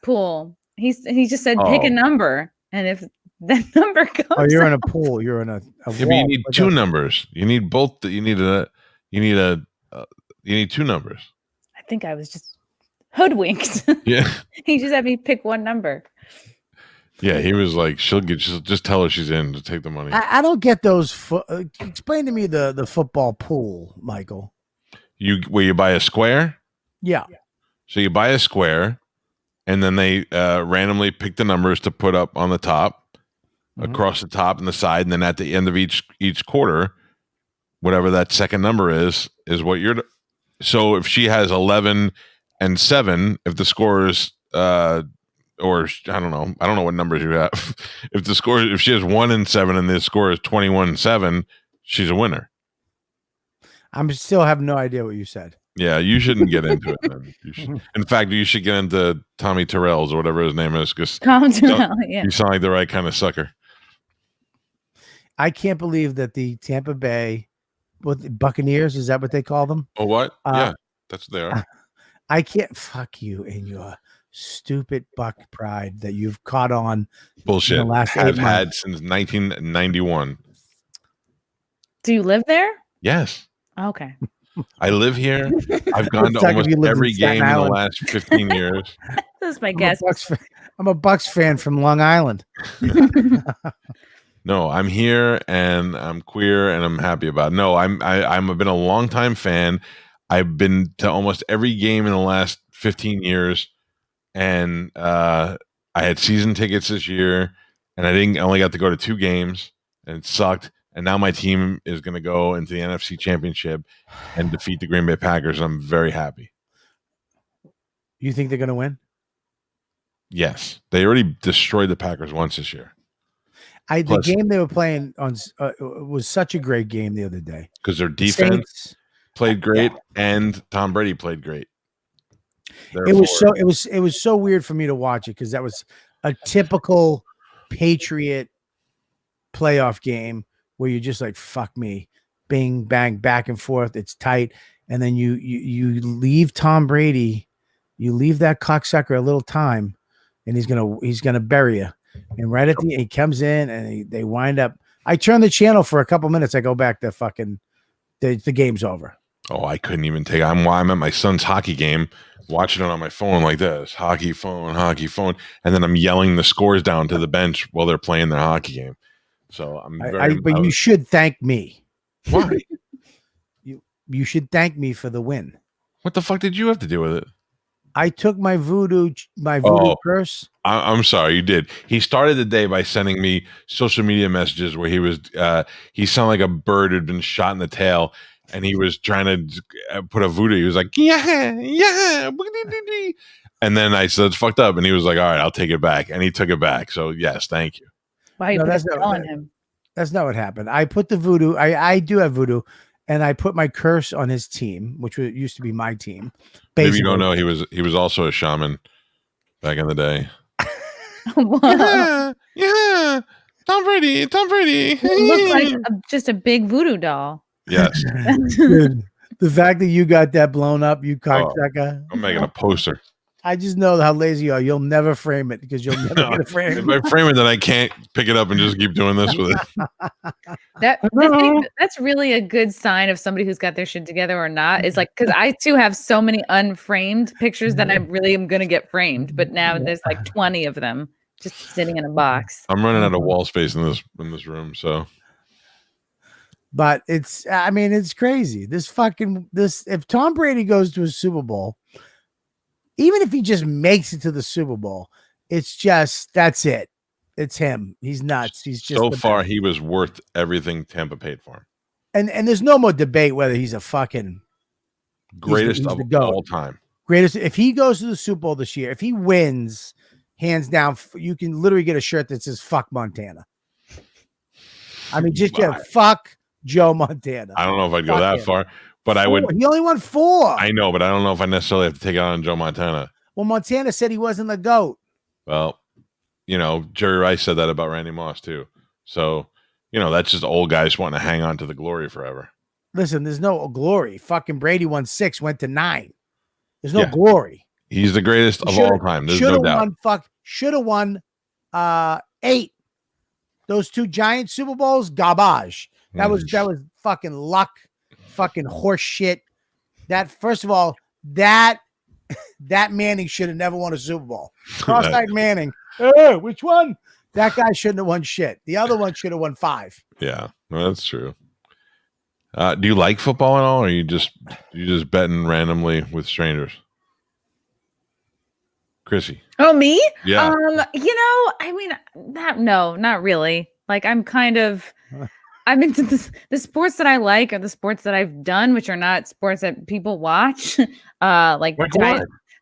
pool. He just said pick a number, and if that number comes, you're in a pool. You're in a but you need two numbers. You need both. You need two numbers. I think I was just hoodwinked. Yeah. He just had me pick one number. Yeah, he was like, she'll just tell her she's in to take the money. I don't get those. Explain to me the football pool, Michael. Where you buy a square? Yeah. So you buy a square, and then they randomly pick the numbers to put up on the top, across the top and the side, and then at the end of each quarter, whatever that second number is what you're. So if she has 11 and 7, if the score is or I don't know what numbers you have. If she has 1 and 7 and the score is 21 and 7, she's a winner. I'm still have no idea what you said. Yeah, you shouldn't get into it. Man. In fact, you should get into Tommy Terrell's or whatever his name is, because you sound like the right kind of sucker. I can't believe that the Tampa Bay Buccaneers, is that what they call them? Oh, what? Yeah, that's what they are. I can't fuck you in your stupid Buck pride that you've caught on. Bullshit. In the last I've 8 had months. since 1991. Do you live there? Yes. Okay. I live here. I've gone to almost every game in the last 15 years. That's my guess. I'm a Bucks fan from Long Island. No, I'm here and I'm queer and I'm happy about it. No, I've been a longtime fan. I've been to almost every game in the last 15 years, and I had season tickets this year, and I only got to go to 2 games, and it sucked. And now my team is going to go into the NFC Championship and defeat the Green Bay Packers. I'm very happy. You think they're going to win? Yes, they already destroyed the Packers once this year. The game they were playing on was such a great game the other day because their defense played great and Tom Brady played great. It was so weird for me to watch it because that was a typical Patriot playoff game where you're just like, fuck me, bing bang, back and forth, it's tight, and then you leave Tom Brady, you leave that cocksucker a little time, and he's gonna bury you. And right at he comes in and they wind up. I turn the channel for a couple minutes. I go back to fucking the game's over. Oh, I couldn't even take. I'm at my son's hockey game, watching it on my phone like this, hockey phone, and then I'm yelling the scores down to the bench while they're playing their hockey game. So but you should thank me. Why? you should thank me for the win. What the fuck did you have to do with it? I took my voodoo curse. I'm sorry, you did. He started the day by sending me social media messages where he sounded like a bird who'd been shot in the tail, and he was trying to put a voodoo. He was like, yeah. And then I said, it's fucked up. And he was like, all right, I'll take it back. And he took it back. So yes, thank you. Why that's not what happened. I put the voodoo. I do have voodoo. And I put my curse on his team, which used to be my team. Basically. Maybe you don't know he was also a shaman back in the day. Whoa. Yeah. Tom Brady. It looks like just a big voodoo doll. Yes. Dude, the fact that you got that blown up, you cocksucker. I'm making a poster. I just know how lazy you are. You'll never frame it because you'll never get a frame. If I frame it, then I can't pick it up and just keep doing this with it. That's really a good sign of somebody who's got their shit together or not. Is like, because I too have so many unframed pictures that I really am going to get framed, but now there's like 20 of them just sitting in a box. I'm running out of wall space in this room, so. But it's crazy. If Tom Brady goes to a Super Bowl, even if he just makes it to the Super Bowl, that's it. It's him. He's nuts. He's just so far he was worth everything Tampa paid for him. And there's no more debate whether he's a fucking greatest of all time. Greatest. If he goes to the Super Bowl this year, if he wins, hands down, you can literally get a shirt that says "fuck Montana." I mean, fuck Joe Montana. I don't know if I'd go that far. But I would. He only won 4. I know, but I don't know if I necessarily have to take it on Joe Montana. Well, Montana said he wasn't the GOAT. Well, Jerry Rice said that about Randy Moss too. So, that's just old guys wanting to hang on to the glory forever. Listen, there's no glory. Fucking Brady won 6, went to 9. There's no glory. He's the greatest of all time. There's no doubt. Should have won 8. Those 2 giant Super Bowls, garbage. That was fucking luck. Fucking horse shit. That, first of all, that Manning should have never won a Super Bowl. Cross-eyed Manning. Which one? That guy shouldn't have won shit. The other one should have won 5. Yeah, that's true. Do you like football at all, or you just betting randomly with strangers? Chrissy. Oh, me? Yeah. Not really. Like, I'm into the sports that I like are the sports that I've done, which are not sports that people watch, like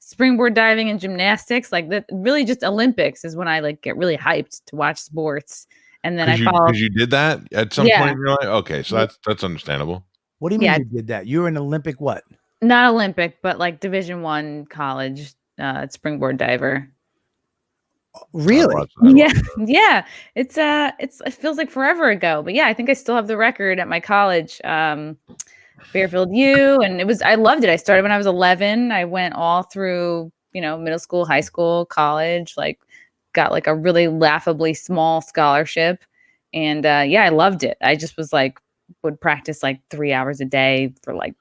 springboard diving and gymnastics. Like that, really, just Olympics is when I like get really hyped to watch sports. And then I follow. Because you did that at some point in your life. Okay, so that's understandable. What do you mean you did that? You were an Olympic what? Not Olympic, but like Division I college springboard diver. Really? Yeah. It feels like forever ago, but yeah, I think I still have the record at my college, Fairfield U, and I loved it. I started when I was 11. I went all through, middle school, high school, college, like got like a really laughably small scholarship, and I loved it. I just was like would practice like 3 hours a day for like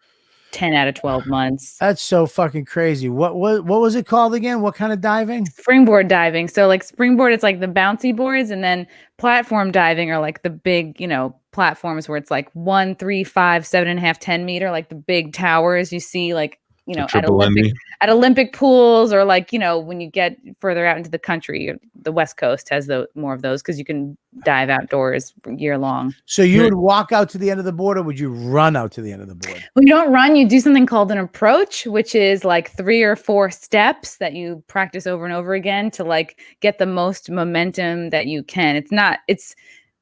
10 out of 12 months. That's so fucking crazy. What was it called again? What kind of diving? Springboard diving. So like springboard, it's like the bouncy boards, and then platform diving are like the big, platforms where it's like 1, 3, 5, 7.5, 10 meter, like the big towers you see like, at Olympic pools, or like, when you get further out into the country, the West Coast has more of those because you can dive outdoors year long. So you would walk out to the end of the board, or would you run out to the end of the board? Well, you don't run, you do something called an approach, which is like 3 or 4 steps that you practice over and over again to like get the most momentum that you can.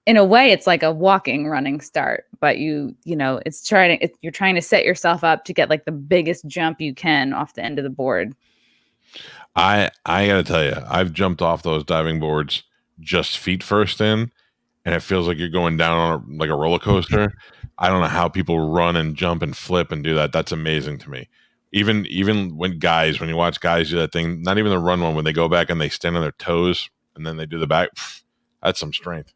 In a way, it's like a running start, but you're trying to set yourself up to get like the biggest jump you can off the end of the board. I gotta tell you, I've jumped off those diving boards just feet first in, and it feels like you're going down on like a roller coaster. I don't know how people run and jump and flip and do that. That's amazing to me. Even when you watch guys do that thing, not even the run one, when they go back and they stand on their toes and then they do the back, that's some strength.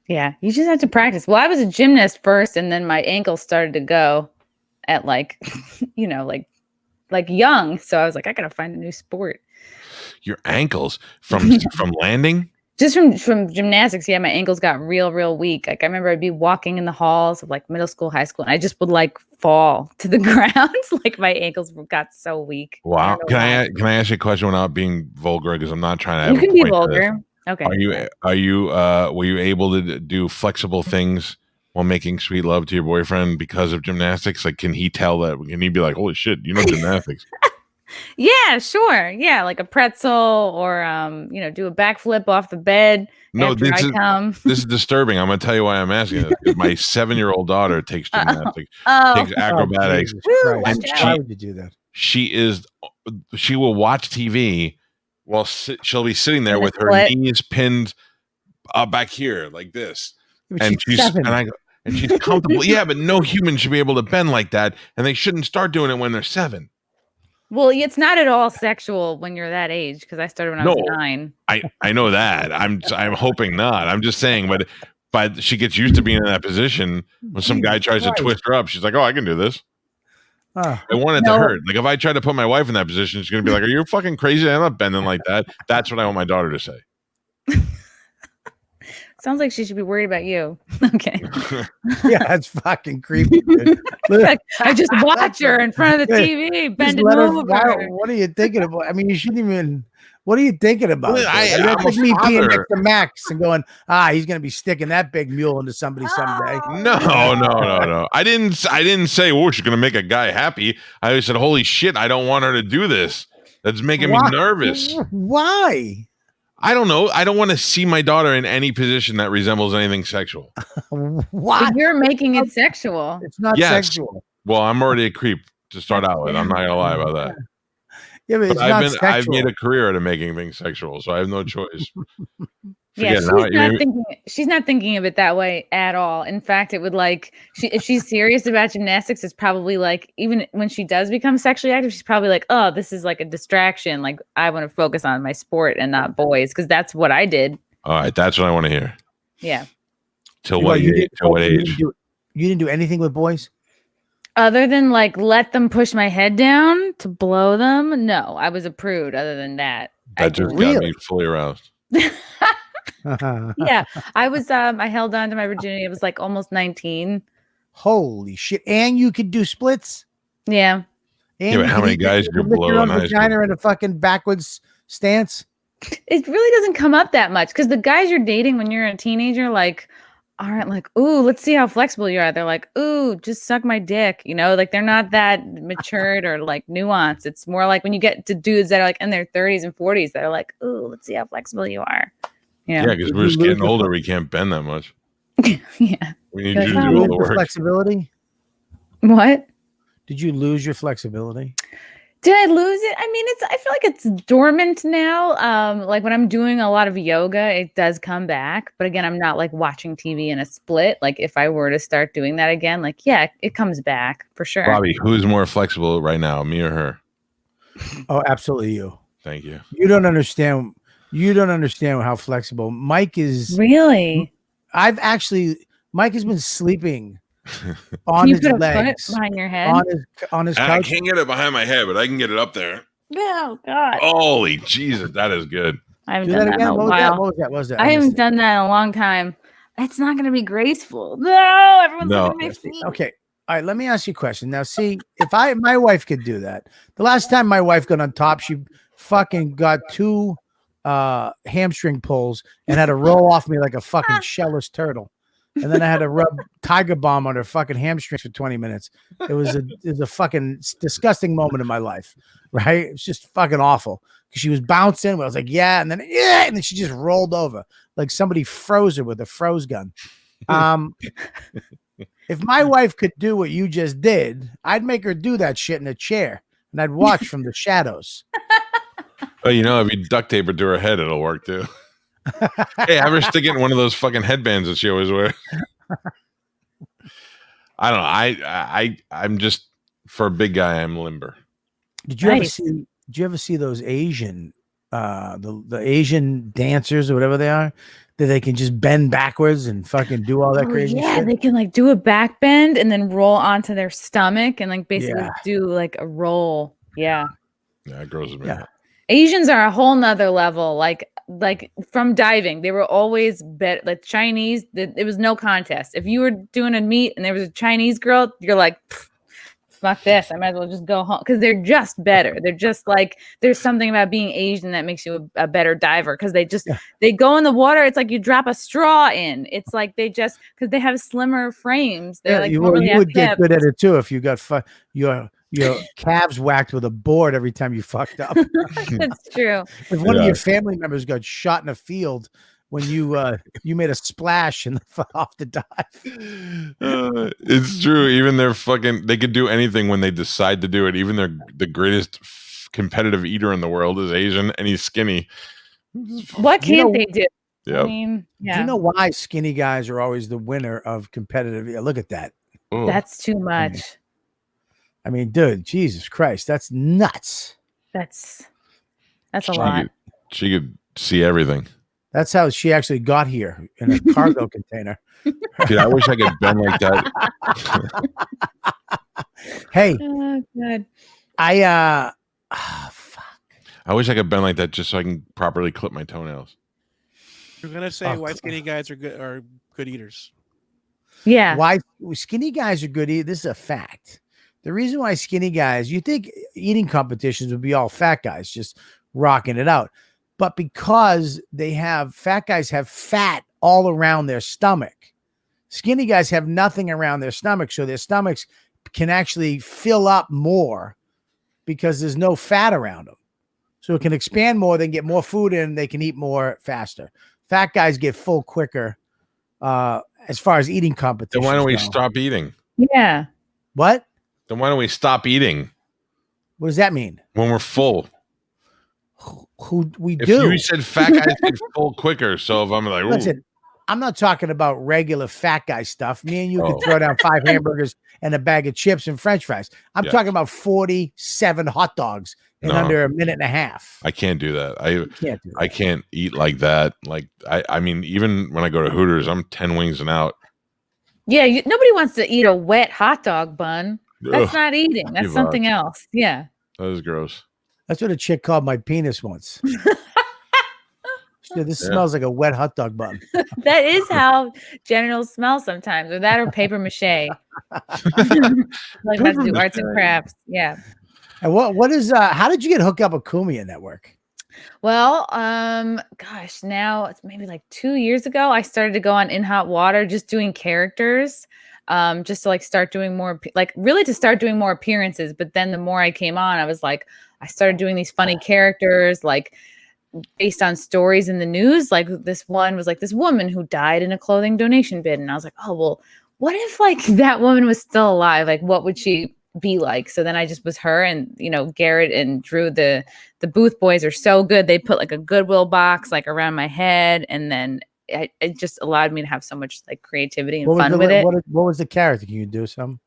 Yeah, you just have to practice. Well, I was a gymnast first, and then my ankles started to go at like, like young. So I was like, I gotta find a new sport. Your ankles from landing? Just from gymnastics, yeah, my ankles got real weak. Like I remember I'd be walking in the halls of like middle school, high school, and I just would like fall to the ground. Like my ankles got so weak. Wow. Can I ask you a question without being vulgar? Because I'm not trying to. You can be vulgar. Okay. Were you able to do flexible things while making sweet love to your boyfriend because of gymnastics? Like, can he tell that? Can he be like, holy shit, gymnastics? Yeah, sure. Yeah, like a pretzel, or do a backflip off the bed. No, this is disturbing. I'm going to tell you why I'm asking this. My 7-year-old daughter takes gymnastics, takes acrobatics. Why would you do that? She will watch TV Well, she'll be sitting there In a with her split. knees pinned back here like this, But and she's 7. and she's comfortable. Yeah, but no human should be able to bend like that, and they shouldn't start doing it when they're 7. Well, it's not at all sexual when you're that age because I started when I was 9. I know that. I'm hoping not. I'm just saying, but she gets used to being in that position. When some guy tries to twist her up, she's like, "Oh, I can do this." I want it to hurt. Like if I try to put my wife in that position, she's gonna be like, "Are you fucking crazy? I'm not bending like that." That's what I want my daughter to say. Sounds like she should be worried about you. Okay. Yeah, that's fucking creepy. Dude. Like, I just watch her in front of the TV, bending over. What are you thinking about? I mean, you shouldn't even. What are you thinking about? Well, That's like me being next to Max and going, he's gonna be sticking that big mule into somebody someday. No. I didn't say, "Oh, she's gonna make a guy happy." I said, "Holy shit, I don't want her to do this. That's making me nervous." Why? I don't know. I don't want to see my daughter in any position that resembles anything sexual. Why? But you're making it sexual. It's not sexual. Well, I'm already a creep to start out with. I'm not gonna lie about that. Yeah, but it's not sexual. I've made a career out of making things sexual, so I have no choice. Yeah, she's not thinking of it that way at all. In fact, it would if she's serious about gymnastics, it's probably like even when she does become sexually active, she's probably like, "Oh, this is like a distraction. Like I want to focus on my sport and not boys because that's what I did." All right, that's what I want to hear. Yeah. Till what age? You didn't do anything with boys? Other than like let them push my head down to blow them? No, I was a prude. Other than that, that just got me fully aroused. Yeah, I was. I held on to my virginity. I was like almost 19. Holy shit! And you could do splits. Yeah. And but how many guys do blow on vagina in a fucking backwards stance? It really doesn't come up that much because the guys you're dating when you're a teenager aren't like, "Ooh, let's see how flexible you are." They're like, "Ooh, just suck my dick," like they're not that matured or like nuanced. It's more like when you get to dudes that are like in their 30s and 40s that are like, "Ooh, let's see how flexible you are." Yeah, because we're just getting older. We can't bend that much. Yeah. We need you to do all the work. Flexibility? What? Did you lose your flexibility? Did I lose it? I mean, I feel like it's dormant now. Like when I'm doing a lot of yoga, it does come back. But again, I'm not like watching TV in a split. Like if I were to start doing that again, like, yeah, it comes back for sure. Bobby, who's more flexible right now, me or her? Oh, absolutely you. Thank you. You don't understand how flexible Mike is. Really? Mike has been sleeping on his legs behind your head on his couch. I can't get it behind my head, but I can get it up there. Oh God! Holy Jesus, that is good. I haven't done that in a while. What was that? I haven't done that in a long time. It's not going to be graceful. No, everyone's looking at my feet. Okay. All right, let me ask you a question. Now, see, if my wife could do that. The last time my wife got on top, she fucking got 2 hamstring pulls and had to roll off me like a fucking shellless turtle. And then I had to rub Tiger Balm on her fucking hamstrings for 20 minutes. It was a fucking disgusting moment in my life, right? It was just fucking awful because she was bouncing. I was like, yeah, and then she just rolled over like somebody froze her with a froze gun. If my wife could do what you just did, I'd make her do that shit in a chair and I'd watch from the shadows. Well, if you duct tape her to her head, it'll work too. Hey, have her stick it in one of those fucking headbands that she always wears. I don't know. I'm just, for a big guy, I'm limber. Did you ever see those Asian the Asian dancers or whatever they are, that they can just bend backwards and fucking do all that crazy shit? Yeah, they can like do a back bend and then roll onto their stomach and like basically do like a roll. Yeah. Yeah, it grows me. Yeah. Asians are a whole nother level. Like from diving, they were always better. Like Chinese, it was no contest. If you were doing a meet and there was a Chinese girl, you're like, fuck this. I might as well just go home because they're just better. They're just like, there's something about being Asian that makes you a better diver because they go in the water. It's like you drop a straw in. It's like because they have slimmer frames. They're like you would get good at it too if you got your calves whacked with a board every time you fucked up. That's true. If one of your family members got shot in a field when you made a splash off the dive. It's true. Even they could do anything when they decide to do it. Even the greatest competitive eater in the world is Asian and he's skinny. What can't they do? Yep. I mean, Do you know why skinny guys are always the winner of competitive? Yeah, look at that. Ooh. That's too much. I mean, dude, Jesus Christ, that's nuts. That's a lot. She could see everything. That's how she actually got here in a cargo container. Dude, I wish I could bend like that. Hey, Oh, God. Fuck. I wish I could bend like that just so I can properly clip my toenails. You're gonna say why skinny guys are good eaters. Yeah. Why skinny guys are good eaters? This is a fact. The reason why skinny guys, you think eating competitions would be all fat guys just rocking it out. But because fat guys have fat all around their stomach. Skinny guys have nothing around their stomach. So their stomachs can actually fill up more because there's no fat around them. So it can expand more, they can get more food in, they can eat more faster. Fat guys get full quicker as far as eating competition. Then why don't we stop eating? Yeah. What? Then why don't we stop eating? What does that mean? When we're full. We If do. you said fat guys get full quicker, so if I'm like, ooh, Listen, I'm not talking about regular fat guy stuff. Me and you can throw down 5 hamburgers and a bag of chips and French fries. I'm talking about 47 hot dogs in under a minute and a half. I can't do that. Can't do that. I can't eat like that. Like I mean, even when I go to Hooters, I'm 10 wings and out. Yeah. Nobody wants to eat a wet hot dog bun. That's Ugh, not eating. That's give something up. else. Yeah. That is gross. That's what a chick called my penis once. She said, this smells like a wet hot dog bun. That is how genitals smell sometimes, or that or paper mache. Like have to do arts and crafts. Yeah. And what is how did you get hooked up with Kumia Network? Well, gosh, now it's maybe like 2 years ago. I started to go on In Hot Water, just doing characters, just to like start doing more, really to start doing more appearances. But then the more I came on, I was like, I started doing these funny characters, like based on stories in the news. Like this one was like this woman who died in a clothing donation bin, and I was like, oh well, what if like that woman was still alive? Like, what would she be like? So then I just was her, and Garrett and Drew, the booth boys are so good. They put like a Goodwill box like around my head, and then it just allowed me to have so much like creativity and fun with it. What was the character? Can you do some?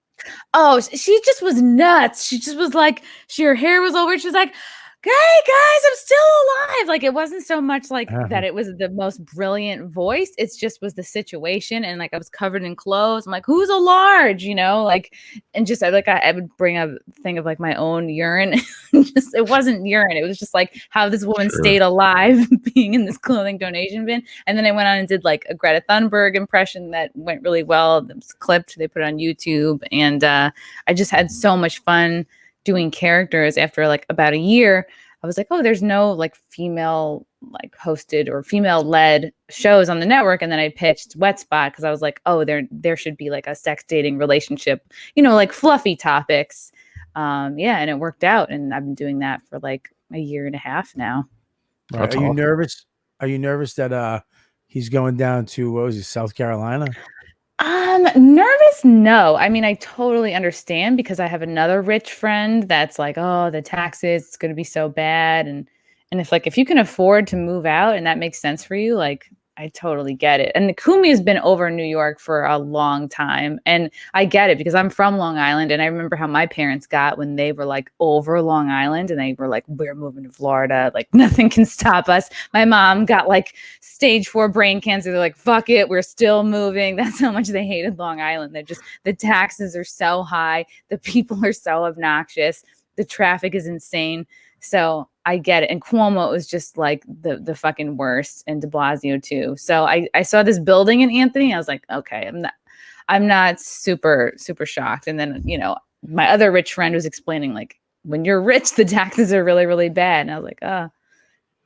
Oh, she just was nuts. She just was like, her hair was over. She was like, hey guys, I'm still alive. Like, it wasn't so much like that it was the most brilliant voice. It just was the situation. And like, I was covered in clothes. I'm like, who's a large, like, and just like, I would bring a thing of like my own urine. It wasn't urine. It was just like how this woman stayed alive being in this clothing donation bin. And then I went on and did like a Greta Thunberg impression that went really well. It was clipped. They put it on YouTube. And I just had so much fun doing characters. After like about a year, I was like, oh, there's no like female like hosted or female led shows on the network. And then I pitched Wet Spot because I was like, oh, there should be like a sex dating relationship, like fluffy topics. And it worked out, and I've been doing that for like a year and a half now. Right. Are you nervous? Are you nervous that he's going down to, what was it, South Carolina? Nervous? No. I mean, I totally understand, because I have another rich friend that's like, oh, the taxes, it's going to be so bad. And if you can afford to move out and that makes sense for you, like, I totally get it. And the Kumi has been over in New York for a long time. And I get it, because I'm from Long Island. And I remember how my parents got when they were like over Long Island, and they were like, we're moving to Florida. Like, nothing can stop us. My mom got like stage 4 brain cancer. They're like, fuck it, we're still moving. That's how much they hated Long Island. The taxes are so high. The people are so obnoxious. The traffic is insane. So I get it. And Cuomo was just like the fucking worst, and de Blasio too. So I saw this building in Anthony. I was like, okay, I'm not super, super shocked. And then, my other rich friend was explaining, like, when you're rich, the taxes are really, really bad. And I was like,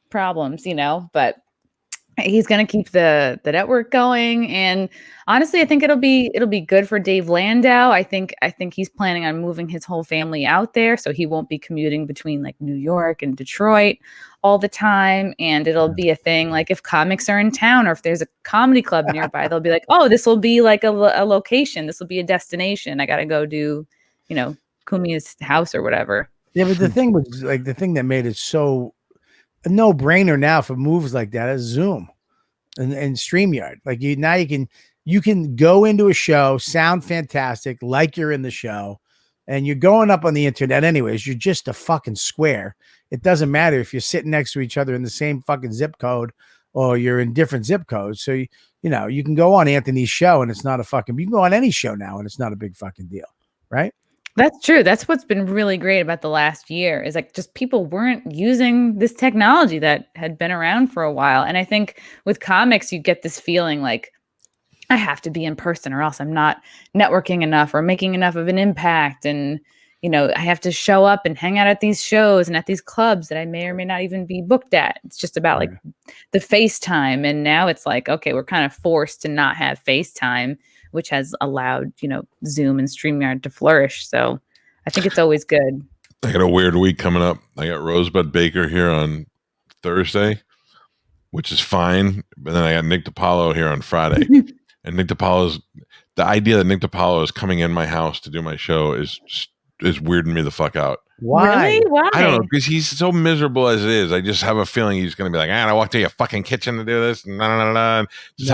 problems, but he's going to keep the network going. And honestly, I think it'll be good for Dave Landau. I think he's planning on moving his whole family out there, so he won't be commuting between like New York and Detroit all the time. And it'll be a thing, like if comics are in town, or if there's a comedy club nearby, they'll be like, oh, this will be like a location. This will be a destination. I got to go do, Kumi's house or whatever. Yeah, but the thing was like the thing that made it so a no-brainer now for moves like that is Zoom and StreamYard. Like you can go into a show, sound fantastic, like you're in the show, and you're going up on the internet anyways. You're just a fucking square. It doesn't matter if you're sitting next to each other in the same fucking zip code or you're in different zip codes. So you can go on Anthony's show and it's not a fucking. You can go on any show now and it's not a big fucking deal, right? That's true. That's what's been really great about the last year is like just people weren't using this technology that had been around for a while. And I think with comics, you get this feeling like I have to be in person or else I'm not networking enough or making enough of an impact. And, I have to show up and hang out at these shows and at these clubs that I may or may not even be booked at. It's just about like the FaceTime. And now it's like, okay, we're kind of forced to not have FaceTime, which has allowed, Zoom and StreamYard to flourish. So I think it's always good. I got a weird week coming up. I got Rosebud Baker here on Thursday, which is fine. But then I got Nick DiPaolo here on Friday. And the idea that Nick DiPaolo is coming in my house to do my show is weirding me the fuck out. Why? Really? Why? I don't know, because he's so miserable as it is. I just have a feeling he's going to be like, I walked to your fucking kitchen to do this. And have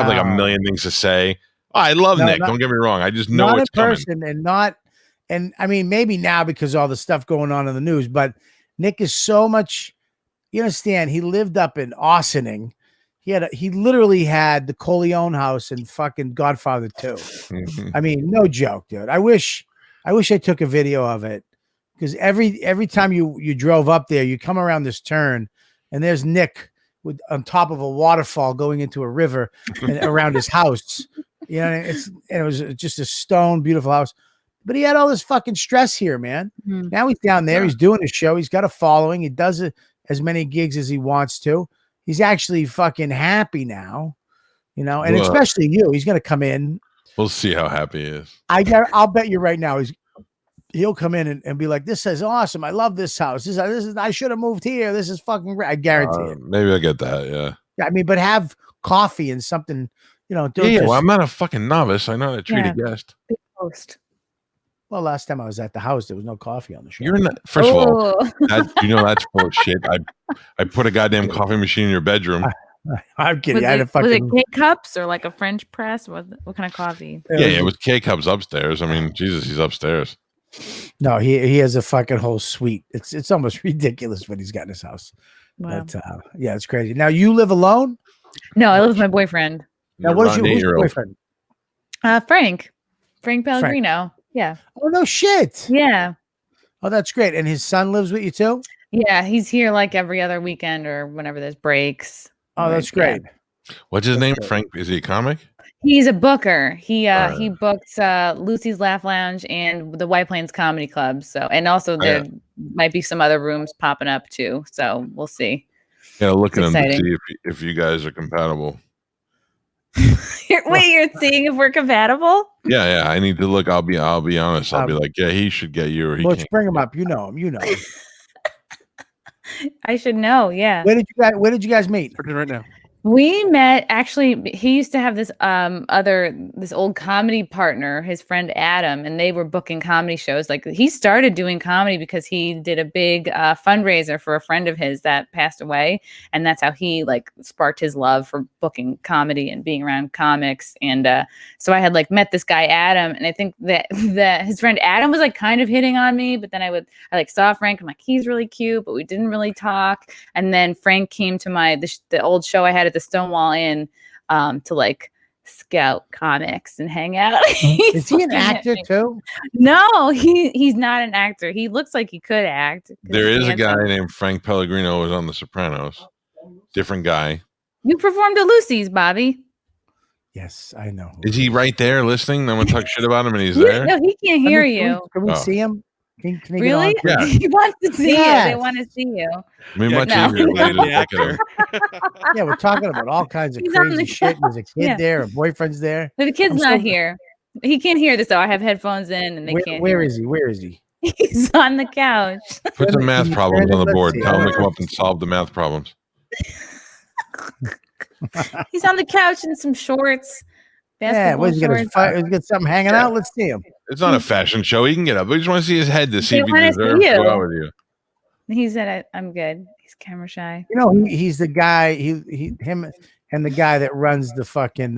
like a million things to say. Oh, I love Nick. Don't get me wrong. I just know it's coming. And I mean, maybe now because all the stuff going on in the news, but Nick is so much, you understand, he lived up in Austining. He literally had the Corleone house in fucking Godfather 2. I mean, no joke, dude. I wish I took a video of it because every time you drove up there, you come around this turn and there's Nick on top of a waterfall going into a river and around his house. It was just a stone, beautiful house. But he had all this fucking stress here, man. Mm-hmm. Now he's down there. He's doing a show. He's got a following. He does as many gigs as he wants to. He's actually fucking happy now, and especially you. He's going to come in. We'll see how happy he is. I'll bet you right now he'll come in and be like, this is awesome. I love this house. This is I should have moved here. This is fucking great. I guarantee it. Maybe I'll get that. Yeah. I mean, but have coffee and something, Well, I'm not a fucking novice. I know how to treat a guest. Big host. Well, last time I was at the house, there was no coffee on the show. You're not. First of all, that's full of shit. I put a goddamn coffee machine in your bedroom. I'm kidding. Was it K-cups or like a French press? What kind of coffee? Yeah, it was K-cups upstairs. I mean, Jesus, he's upstairs. No, he has a fucking whole suite. It's almost ridiculous what he's got in his house. Wow. But yeah, it's crazy. Now you live alone? No, I live with my boyfriend. Now, who's your boyfriend? Frank Pellegrino. Yeah. Oh, no shit. Yeah. Oh, that's great. And his son lives with you too? Yeah, he's here like every other weekend or whenever there's breaks. Oh, that's great. What's his name? Frank? Is he a comic? He's a booker. He booked Lucy's Laugh Lounge and the White Plains Comedy Club. So, and also there might be some other rooms popping up too. So we'll see. Yeah, look at him to see if you guys are compatible. Wait, you're seeing if we're compatible? Yeah. I need to look. I'll be honest. I'll be like, yeah, he should get you, or he can't. Bring him up. You know him. I should know. Yeah. Where did you guys meet? Right now. We met, actually, he used to have this this old comedy partner, his friend Adam, and they were booking comedy shows. Like, he started doing comedy because he did a big fundraiser for a friend of his that passed away. And that's how he like sparked his love for booking comedy and being around comics. And so I had like met this guy, Adam, and I think that his friend Adam was like kind of hitting on me, but then I like saw Frank. I'm like, he's really cute, but we didn't really talk. And then Frank came to the old show I had at the Stonewall Inn to like scout comics and hang out. Is he an actor too? No, he's not an actor. He looks like he could act. There is a guy named Frank Pellegrino who was on The Sopranos. Different guy. You performed at Lucy's, Bobby. Yes, I know. Is he right there listening? No one talk shit about him and he's there? No, he can't hear you. Can we see him? Can he really? Yeah. He wants to see you. They want to see you. I mean, much easier way to look at him. Yeah, we're talking about all kinds of crazy shit. There's a kid there, a boyfriend's there. But the kid's not here. He can't hear this though. I have headphones in and they can't. Where is he? Where is he? He's on the couch. Put some math problems on the board. Tell him to come up and solve the math problems. He's on the couch in some shorts. Yeah, he's got something hanging out. Let's see him. It's not a fashion show. He can get up. We just want to see his head to see if he deserves to go out with you. He said, I'm good. He's camera shy. You know, he's the guy. Him and the guy that runs the fucking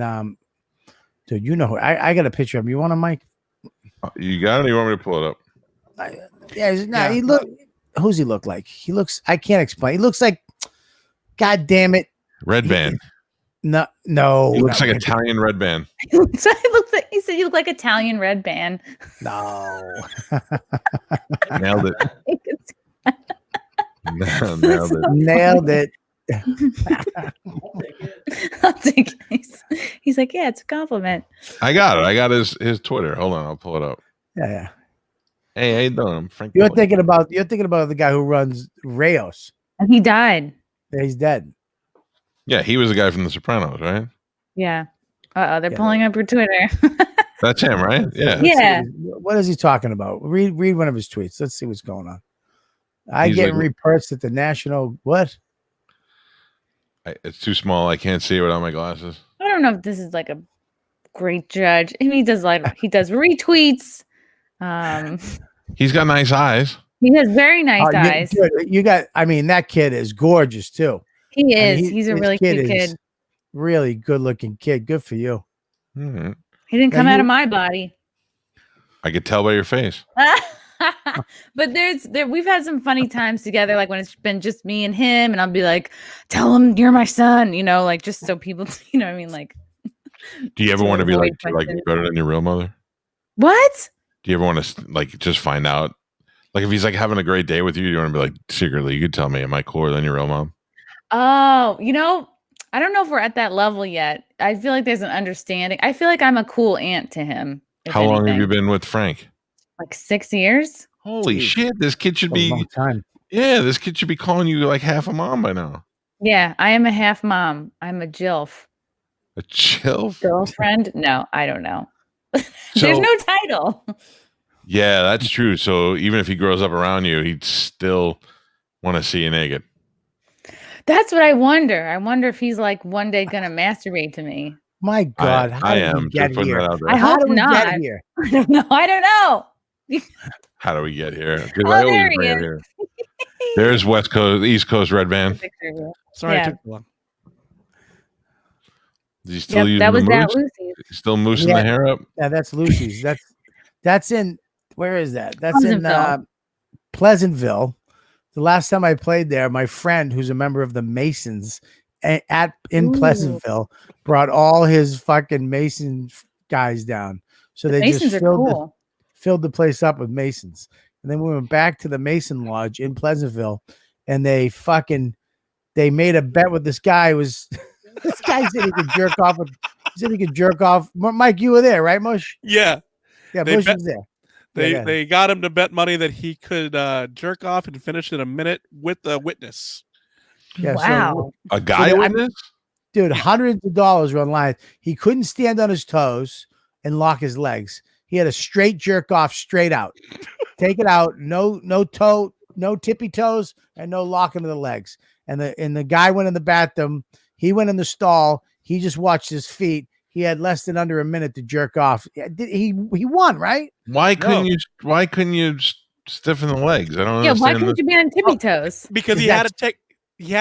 dude. You know, I got a picture of him. You want him, Mike? You got it? You want me to pull it up? He look. Who's he look like? He looks. I can't explain. He looks like. God damn it. Red band. No. He looks like Italian red band. So it looks like he said you look like Italian red band. No. Nailed it. Nailed it. I'll take it. He's like, yeah, it's a compliment. I got it. I got his Twitter. Hold on, I'll pull it up. Yeah. Hey, how you doing? I'm Frank. You're thinking about the guy who runs Rayos. And he died. Yeah, he's dead. Yeah, he was the guy from The Sopranos, right? Yeah. They're pulling up your Twitter. That's him, right? Yeah. Yeah. What is he talking about? Read one of his tweets. Let's see what's going on. I get repurchased at the National. What? It's too small. I can't see it without my glasses. I don't know if this is like a great judge. He does retweets. He's got nice eyes. He has very nice eyes. That kid is gorgeous too. He is. He's a really cute kid. Really good looking kid. Good for you. Mm-hmm. He didn't come out of my body. I could tell by your face. But we've had some funny times together, like when it's been just me and him, and I'll be like, tell him you're my son, like just so people, you know what I mean? Like, do you ever want to be like better than your real mother? What? Do you ever want to like just find out? Like if he's like having a great day with you, you want to be like secretly, you could tell me, am I cooler than your real mom? Oh, I don't know if we're at that level yet. I feel like there's an understanding. I feel like I'm a cool aunt to him. How long have you been with Frank? Like 6 years. Holy shit! This kid should be. A long time. Yeah, this kid should be calling you like half a mom by now. Yeah, I am a half mom. I'm a JILF. A JILF? Girlfriend? No, I don't know. There's no title. Yeah, that's true. So even if he grows up around you, he'd still want to see you naked. That's what I wonder. I wonder if he's like one day gonna masturbate to me. My God, I am. Get here? I hope not. I don't know. I don't know. How do we get here? There he is. Here. There's West Coast, East Coast red band. Sorry, I took too long. Is he still using the moose? Still moosing the hair up? Yeah, that's Lucy's. That's in. Where is that? That's in Pleasantville. The last time I played there, my friend, who's a member of the Masons in Pleasantville, brought all his fucking Mason guys down. So they Masons just filled the place up with Masons. And then we went back to the Mason Lodge in Pleasantville, and they made a bet with this guy. This guy said he could jerk off. He said he could jerk off. Mike, you were there, right, Mush? Yeah. Yeah, Mush was there. They got him to bet money that he could jerk off and finish in a minute with a witness. Yeah, wow. So, a guy witness? Dude, hundreds of dollars were online. He couldn't stand on his toes and lock his legs. He had a straight jerk off straight out. Take it out. No toe, no tippy toes, and no locking of the legs. And the guy went in the bathroom. He went in the stall. He just watched his feet. He had less than under a minute to jerk off. He won, right? Why couldn't you stiffen the legs? I don't understand. Why couldn't you be on tippy toes? Because he had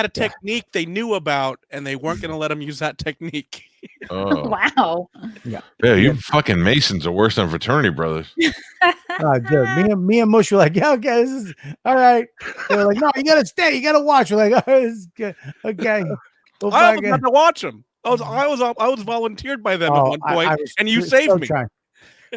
a technique they knew about, and they weren't going to let him use that technique. Oh. Wow. Yeah, you fucking Masons are worse than fraternity brothers. Oh, dude, me and Mush were like, yeah, okay, this is all right. They're like, no, you gotta stay, you gotta watch. We're like, oh, this is good. Okay. I almost had to watch them. I was volunteered by them at one point, and you saved me.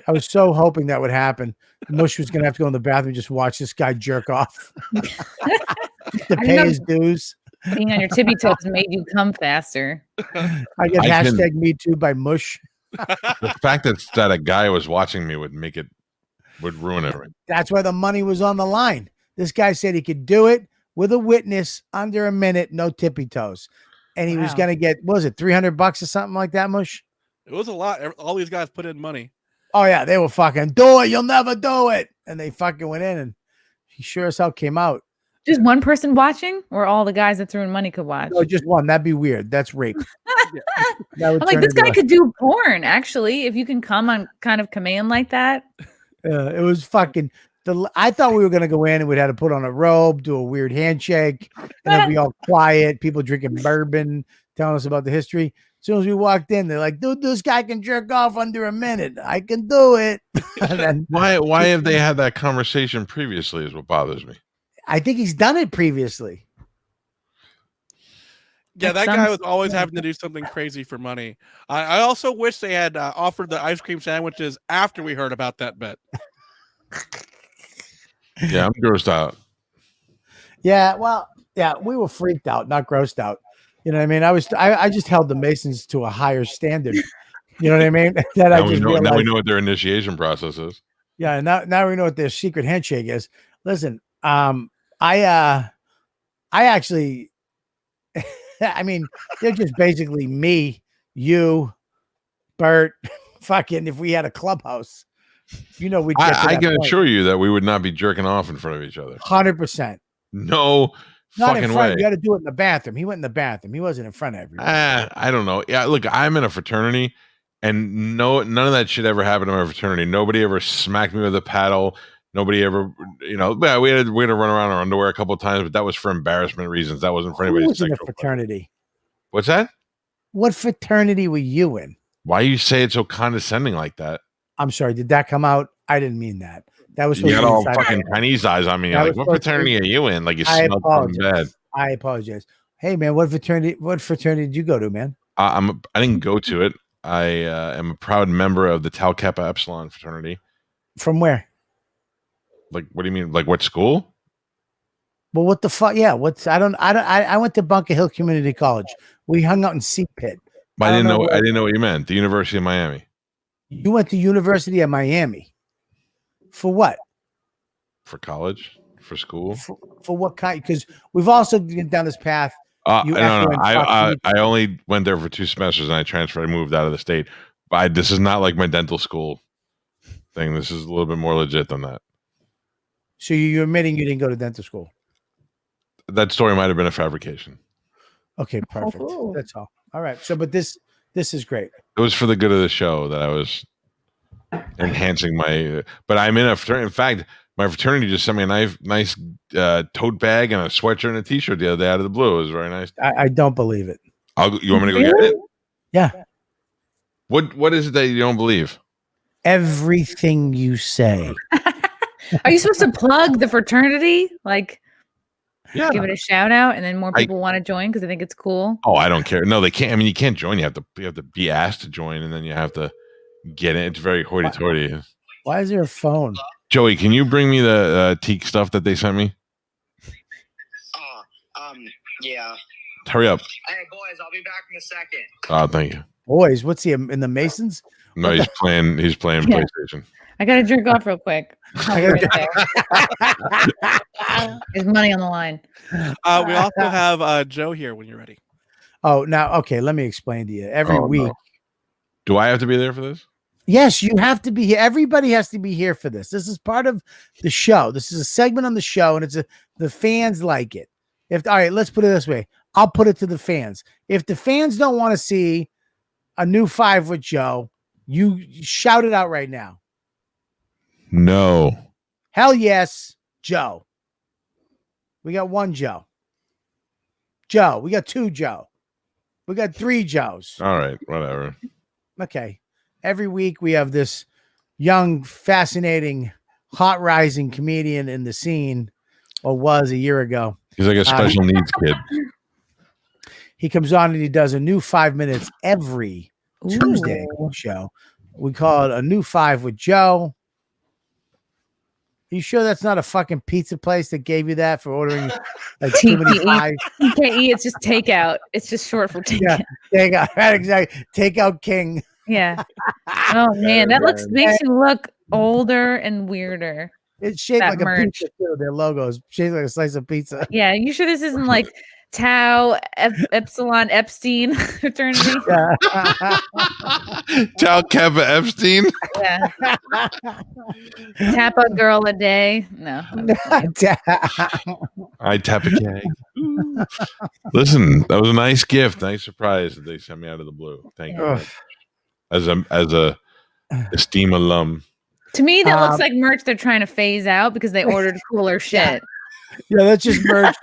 I was so hoping that would happen. Mush was gonna have to go in the bathroom and just watch this guy jerk off to pay his dues. Being on your tippy toes made you come faster. I get hashtag Me Too by Mush. The fact that a guy was watching me would ruin it. That's why the money was on the line. This guy said he could do it with a witness under a minute, no tippy toes. And he was going to get, what was it, $300 or something like that, Mush? It was a lot. All these guys put in money. Oh, yeah. They were fucking, do it. You'll never do it. And they fucking went in, and he sure as hell came out. Just one person watching, or all the guys that threw in money could watch? No, just one. That'd be weird. That's rape. I'm like, this guy could do porn, actually, if you can come on kind of command like that. It was fucking, I thought we were going to go in and we'd have to put on a robe, do a weird handshake, and then be all quiet, people drinking bourbon, telling us about the history. As soon as we walked in, they're like, dude, this guy can jerk off under a minute. I can do it. Then, why have they had that conversation previously is what bothers me. I think he's done it previously. Yeah, that guy was always having to do something crazy for money. I also wish they had offered the ice cream sandwiches after we heard about that bet. Yeah, I'm grossed out. Yeah, well, yeah, we were freaked out, not grossed out. You know what I mean? I just held the Masons to a higher standard. You know what I mean? Now we know what their initiation process is. Yeah, now we know what their secret handshake is. Listen, I actually, I mean, they're just basically me, you, Bert, fucking. If we had a clubhouse, we'd get to I that can point. assure you that we would not be jerking off in front of each other. 100%. No. Not fucking in front. way. You got to do it in the bathroom. He went in the bathroom. He wasn't in front of everybody. I don't know. Yeah, look, I'm in a fraternity, and none of that shit ever happened in my fraternity. Nobody ever smacked me with a paddle. Nobody ever, we had to run around our underwear a couple of times, but that was for embarrassment reasons. That wasn't for Who anybody's was in a sexual. fraternity? What's that? What fraternity were you in? Why you say it so condescending like that? I'm sorry. Did that come out? I didn't mean that. That was You got all inside fucking my- Chinese eyes on me. That Like, was what fraternity are you in? Like, you I smell something bad. apologize. I apologize. Hey man, what fraternity did you go to, man? I didn't go to it. I am a proud member of the Tau Kappa Epsilon fraternity. From where? Like, what do you mean? Like, what school? Well, what the fuck? Yeah, I went to Bunker Hill Community College. We hung out in Sea Pit. I didn't know what you meant. The University of Miami. You went to University of Miami. For what? For college? For school? For what kind? Because we've also been down this path. No. I only went there for 2 semesters and I transferred. I moved out of the state. But this is not like my dental school thing. This is a little bit more legit than that. So you're admitting you didn't go to dental school? That story might have been a fabrication. Okay, perfect. That's all. All right. So, but this is great. It was for the good of the show that I was enhancing my. But I'm in a fraternity. In fact, my fraternity just sent me a nice tote bag and a sweatshirt and a t-shirt the other day out of the blue. It was very nice. I don't believe it. You want me to go get it? Yeah. What is it that you don't believe? Everything you say. Are you supposed to plug the fraternity? Like, Yeah. give it a shout out, and then more people want to join because they think it's cool. Oh, I don't care. No, they can't. I mean, you can't join. You have to be asked to join, and then you have to get in. It's very hoity-toity. Why is there a phone? Joey, can you bring me the teak stuff that they sent me? Yeah. Hurry up. Hey, boys, I'll be back in a second. Oh, thank you. Boys, what's he in the Masons? No, he's playing Yeah. PlayStation. I gotta drink off real quick. There's money on the line. We also have Joe here when you're ready. Oh, now, okay, let me explain to you. Every week. No. Do I have to be there for this? Yes, you have to be here. Everybody has to be here for this. This is part of the show. This is a segment on the show, and the fans like it. All right, let's put it this way. I'll put it to the fans. If the fans don't want to see a new 5 with Joe, you shout it out right now. No. Hell yes, Joe. We got 1 Joe. Joe. We got 2 Joe. We got 3 Joes. All right, whatever. Okay. Every week we have this young, fascinating, hot rising comedian in the scene, or was a year ago. He's like a special needs kid. He comes on and he does a new 5 minutes every Tuesday show. We call it a new 5 with Joe. You sure that's not a fucking pizza place that gave you that for ordering like too many pies? You can't eat. It's just takeout. It's just short for takeout. Yeah, takeout. Right, exactly. Takeout king. Yeah. Oh man, that makes you look older and weirder. It's shaped That like merch. a pizza too. Their logo is shaped like a slice of pizza. Yeah, you sure this isn't like Tau Epsilon Epstein fraternity? Tau Kappa Epstein. Yeah. Tap a girl a day. No. I tap a keg. Listen, that was a nice gift, nice surprise that they sent me out of the blue. Thank you. Ugh. As a esteemed alum. To me, that looks like merch they're trying to phase out because they ordered cooler shit. Yeah, that's just merch.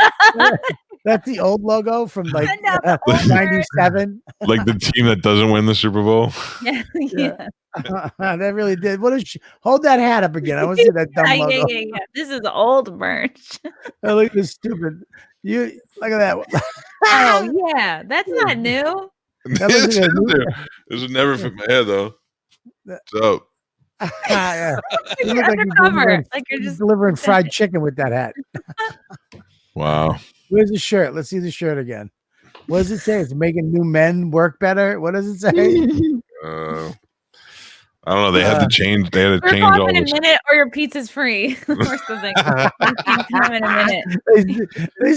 That's the old logo from like Not the old merch. 97. Like the team that doesn't win the Super Bowl. Yeah. That really did. Hold that hat up again. I want to see that dumb logo. Yeah. This is old merch. Oh, look at this stupid. Look at that. Oh yeah, that's not new. This would never fit my head though. So Yeah. You You're look like undercover. Like you're just delivering fried chicken with that hat. wow. Where's the shirt? Let's see the shirt again. What does it say? It's making new men work better. What does it say? I don't know. They had to change. They had to change all in a this. minute, or your pizza's free, or something. Come in a minute. They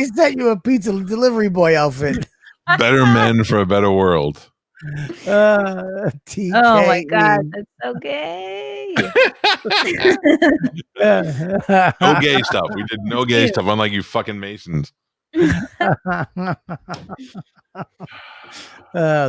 sent you a pizza delivery boy outfit. Better men for a better world. TKE. Oh my god, that's so gay. No gay stuff. We did no gay stuff, unlike you fucking Masons. All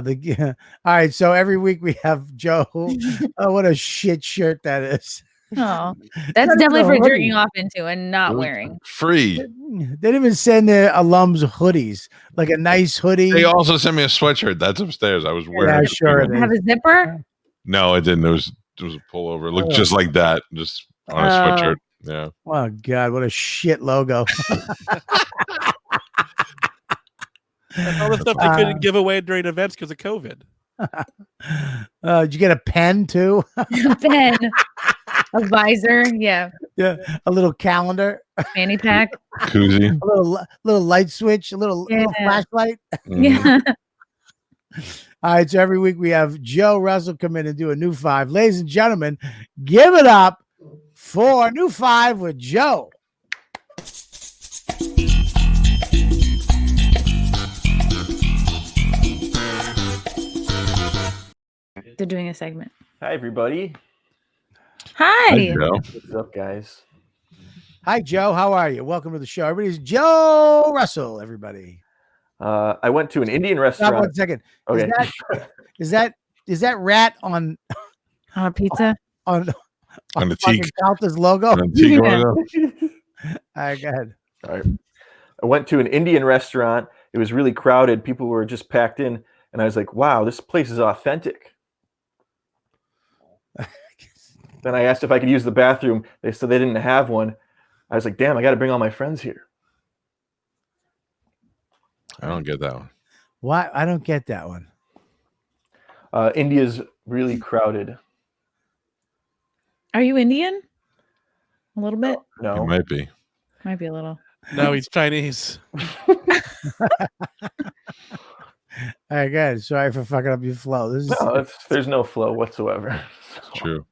right, so every week we have Joe. Oh, what a shit shirt that is. Oh, that's definitely for jerking off into and not wearing. Free. They didn't even send their alums hoodies, like a nice hoodie. They also sent me a sweatshirt. That's upstairs. I was wearing. Yeah, sure. Have a zipper? No, it didn't. It was a pullover. It looked just like that, just on a sweatshirt. Yeah. Oh God, what a shit logo. That's all the stuff they couldn't give away during events because of COVID. Did you get a pen too? A pen, a visor, yeah, a little calendar, fanny pack, koozie, a little light switch, a little flashlight. Yeah. All right, so every week we have Joe Russell come in and do a new five. Ladies and gentlemen, give it up for new five with Joe. They're doing a segment. Hi, everybody. Hi. What's up, guys? Hi, Joe. How are you? Welcome to the show. Everybody's Joe Russell, everybody. I went to an Indian restaurant. Stop 1 second. Okay. Is that rat on a pizza? On the teak. Calta's logo? On the teak logo? All right, go ahead. All right. I went to an Indian restaurant. It was really crowded. People were just packed in. And I was like, wow, this place is authentic. Then I asked if I could use the bathroom. They said they didn't have one. I was like, damn, I got to bring all my friends here. I don't get that one. Why? I don't get that one. India's really crowded. Are you Indian? A little bit? No. It might be. Might be a little. No, he's Chinese. All right, guys. Sorry for fucking up your flow. There's no flow whatsoever. It's true.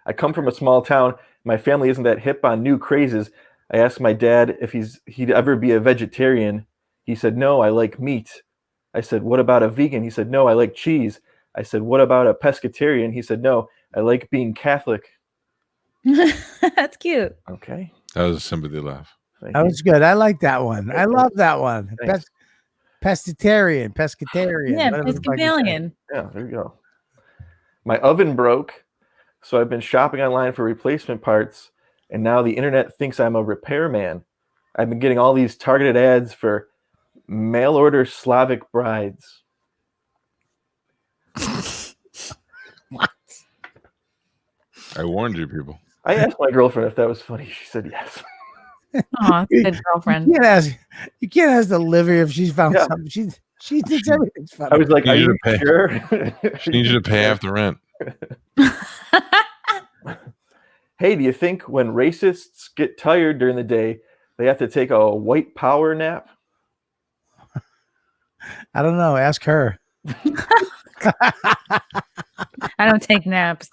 I come from a small town. My family isn't that hip on new crazes. I asked my dad if he'd ever be a vegetarian. He said, no, I like meat. I said, what about a vegan? He said, no, I like cheese. I said, what about a pescatarian? He said, no, I like being Catholic. That's cute. Okay. That was a sympathy laugh. That was good. I like that one. I love that one. Pescatarian. Yeah, Episcopalian. Yeah, there you go. My oven broke, so I've been shopping online for replacement parts, and now the internet thinks I'm a repairman. I've been getting all these targeted ads for mail order Slavic brides. What? I warned you, people. I asked my girlfriend if that was funny. She said yes. Oh, good girlfriend. You can't ask Olivia if she's found something. She thinks everything's funny. I was like, are you pay. sure? She needs you to pay half the rent. Hey, do you think when racists get tired during the day, they have to take a white power nap? I don't know. Ask her. I don't take naps.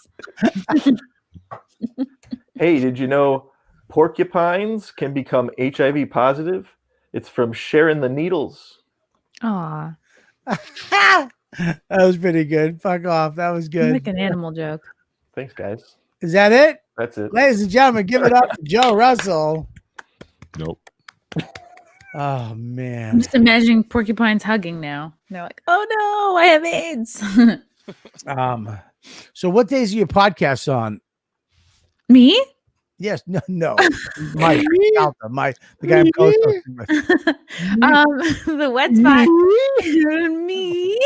Hey, did you know porcupines can become HIV positive? It's from Sharon the Needles. Aw. That was pretty good. Fuck off. That was good. Like an animal joke. Thanks, guys. Is that it? That's it. Ladies and gentlemen, give it up to Joe Russell. Nope. Oh, I'm man. just imagining porcupines hugging now. They're like, oh no, I have AIDS. So what days are your podcasts on? Me? Yes, no. Mike, Calta, the guy I'm co-hosting with. The wet spot. Me.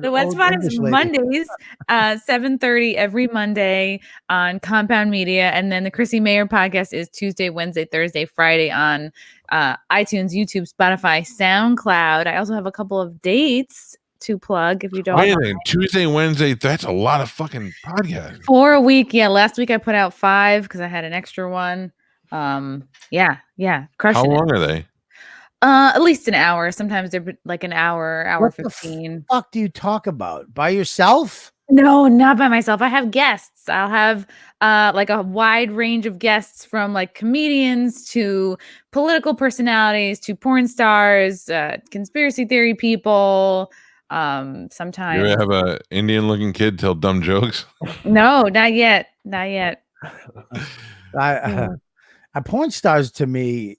The wet spot is Mondays, 7:30 every Monday on Compound Media, and then the Chrissie Mayr podcast is Tuesday, Wednesday, Thursday, Friday on iTunes, YouTube, Spotify, SoundCloud. I also have a couple of dates to plug if you don't. Wait a minute, Tuesday, Wednesday. That's a lot of fucking podcasts. 4 a week. Yeah, last week I put out 5 because I had an extra one. Yeah, crushing. How long are they? At least an hour. Sometimes they're like an hour What 15. the fuck do you talk about? By yourself? No, not by myself. I have guests. I'll have like a wide range of guests from like comedians to political personalities to porn stars, conspiracy theory people. Sometimes You ever have a Indian looking kid tell dumb jokes? No, not yet. Porn stars to me,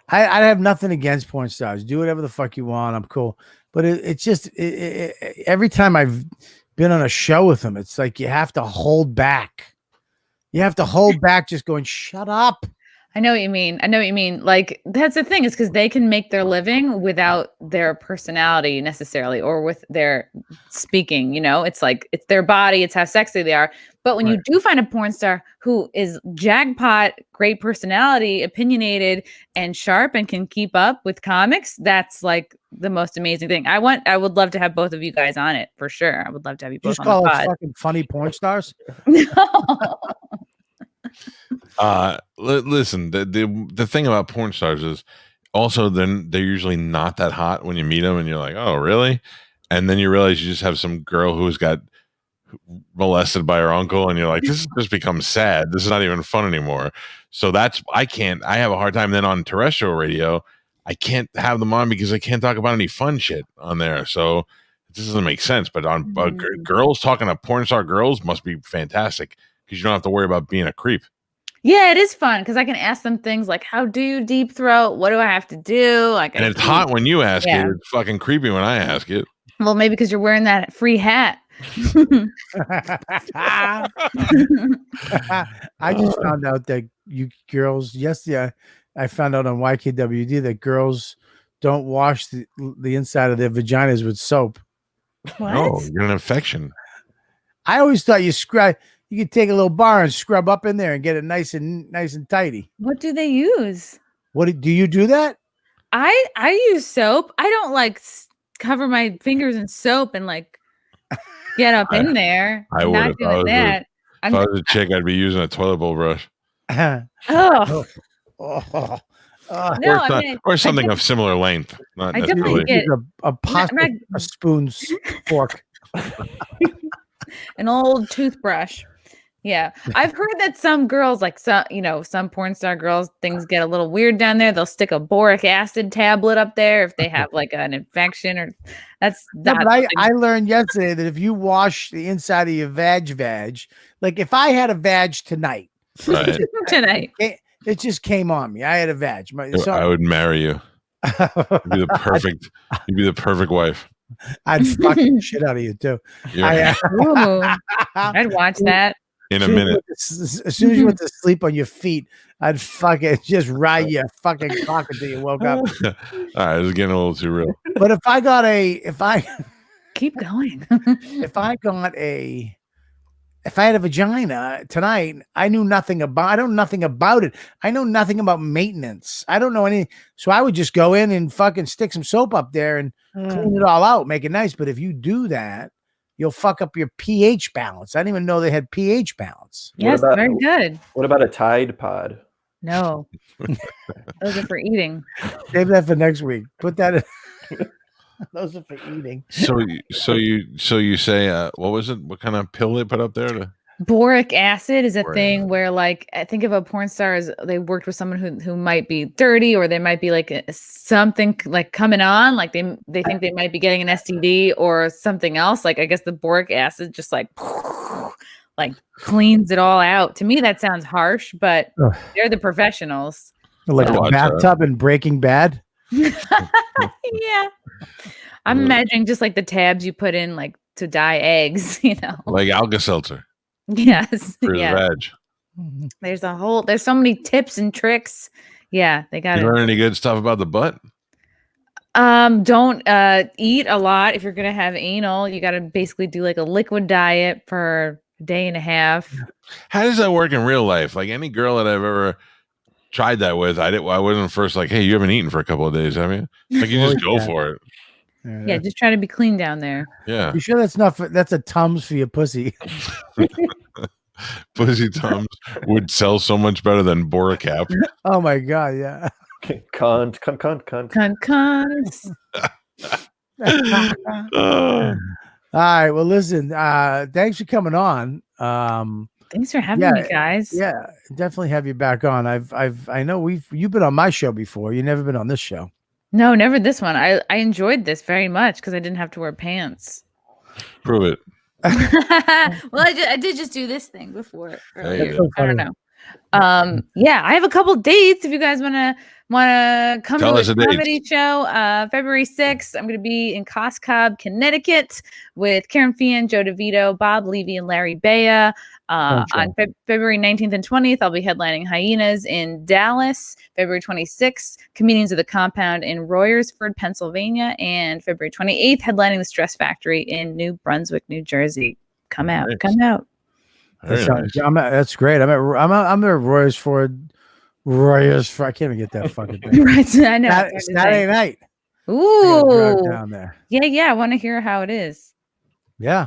I have nothing against porn stars. Do whatever the fuck you want. I'm cool. But it's just every time I've been on a show with them, it's like you have to hold back. You have to hold back just going, shut up. I know what you mean. Like, that's the thing, is because they can make their living without their personality necessarily, or with their speaking, it's like, it's their body, it's how sexy they are. But when you do find a porn star who is jackpot, great personality, opinionated and sharp and can keep up with comics, that's like the most amazing thing. I would love to have both of you guys on it for sure. I would love to have you both Just on call the us pod. fucking funny porn stars. No. Listen, the thing about porn stars is also then they're usually not that hot when you meet them, and you're like, oh, really? And then you realize you just have some girl who's got molested by her uncle, and you're like, this has just become sad. This is not even fun anymore. So I have a hard time. Then on terrestrial radio, I can't have them on because I can't talk about any fun shit on there. So it doesn't make sense. But on girls talking to porn star girls must be fantastic because you don't have to worry about being a creep. Yeah, it is fun because I can ask them things like, how do you deep throat? What do I have to do? Like, and it's hot when you ask it. It's fucking creepy when I ask it. Well, maybe because you're wearing that free hat. I just found out that you girls, I found out on YKWd that girls don't wash the inside of their vaginas with soap. What? No, you're an infection. I always thought you could take a little bar and scrub up in there and get it nice and tidy. What do they use? What do you do that? I use soap. I don't like cover my fingers in soap and like get up in there. I would not if doing that. If I was a chick, I'd be using a toilet bowl brush. Or something of similar length. Not I necessarily. definitely get a spoon's fork. An old toothbrush. Yeah. I've heard that some girls, like some porn star girls, things get a little weird down there. They'll stick a boric acid tablet up there if they have like an infection, or that's not. But I learned yesterday that if you wash the inside of your vag, like if I had a vag tonight, it just came on me. I had a vag. I would marry you. You'd be the perfect wife. I'd fuck the shit out of you too. I'd watch that. In a minute. As soon as you went to sleep on your feet, I'd fucking just ride your fucking cock until you woke up. All right, this is getting a little too real. But if I keep going. if I had a vagina tonight, I know nothing about it. I know nothing about maintenance. I don't know anything. So I would just go in and fucking stick some soap up there and clean it all out, make it nice. But if you do that, you'll fuck up your pH balance. I didn't even know they had pH balance. Yes, very good. What about a Tide Pod? No. Those are for eating. Save that for next week. Put that in. Those are for eating. So you say, what was it? What kind of pill they put up there? Boric acid is a thing where, like, I think of a porn star as they worked with someone who might be dirty, or they might be like something like coming on, like they think they might be getting an STD or something else. Like, I guess the boric acid just like cleans it all out. To me, that sounds harsh, but they're the professionals. Like a bathtub in Breaking Bad. Yeah. I'm imagining just like the tabs you put in like to dye eggs, you know. Like Alka-Seltzer Yes. for Yeah. veg. There's so many tips and tricks. Yeah, they got You it. learn any good stuff about the butt? Don't eat a lot if you're gonna have anal. You gotta basically do like a liquid diet for a day and a half. How does that work in real life? Like any girl that I've ever tried that with, I wasn't first like, hey, you haven't eaten for a couple of days, have you? Like you just go for it. Yeah, just try to be clean down there. Yeah. You sure that's not that's a Tums for your pussy? Pussy Tums would sell so much better than Boracap. Oh my god, yeah. Cunt. Cons. All right. Well, listen. Thanks for coming on. Thanks for having me, guys. Yeah, definitely have you back on. I know you've been on my show before. You've never been on this show. No, never this one. I enjoyed this very much because I didn't have to wear pants. Prove it. Well, I did just do this thing before. There you go. I don't know. Yeah, I have a couple dates if you guys wanna come Tell to us a a date. comedy show. February 6th, I'm gonna be in Coscob, Connecticut with Karen Fian, Joe DeVito, Bob Levy, and Larry Bea. On February 19th and 20th, I'll be headlining Hyenas in Dallas. February 26th, Comedians of the Compound in Royersford, Pennsylvania. And February 28th, headlining the Stress Factory in New Brunswick, New Jersey. Come out. Nice. Come out. That's great. I'm at Royersford. I can't even get that fucking thing. Right, I know. Saturday night. Ooh. Down there. Yeah. I want to hear how it is. Yeah.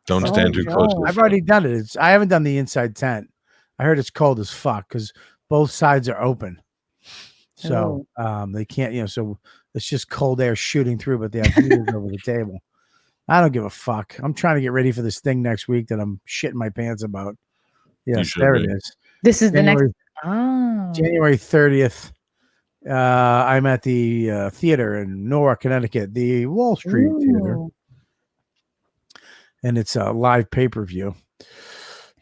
Don't stand too close. To I've already done it. I haven't done the inside tent. I heard it's cold as fuck because both sides are open. So they can't, so it's just cold air shooting through, but they have heaters over the table. I don't give a fuck. I'm trying to get ready for this thing next week that I'm shitting my pants about. Yes, there it is. This is January 30th. I'm at the theater in Newark, Connecticut, the Wall Street Theater. And it's a live pay-per-view.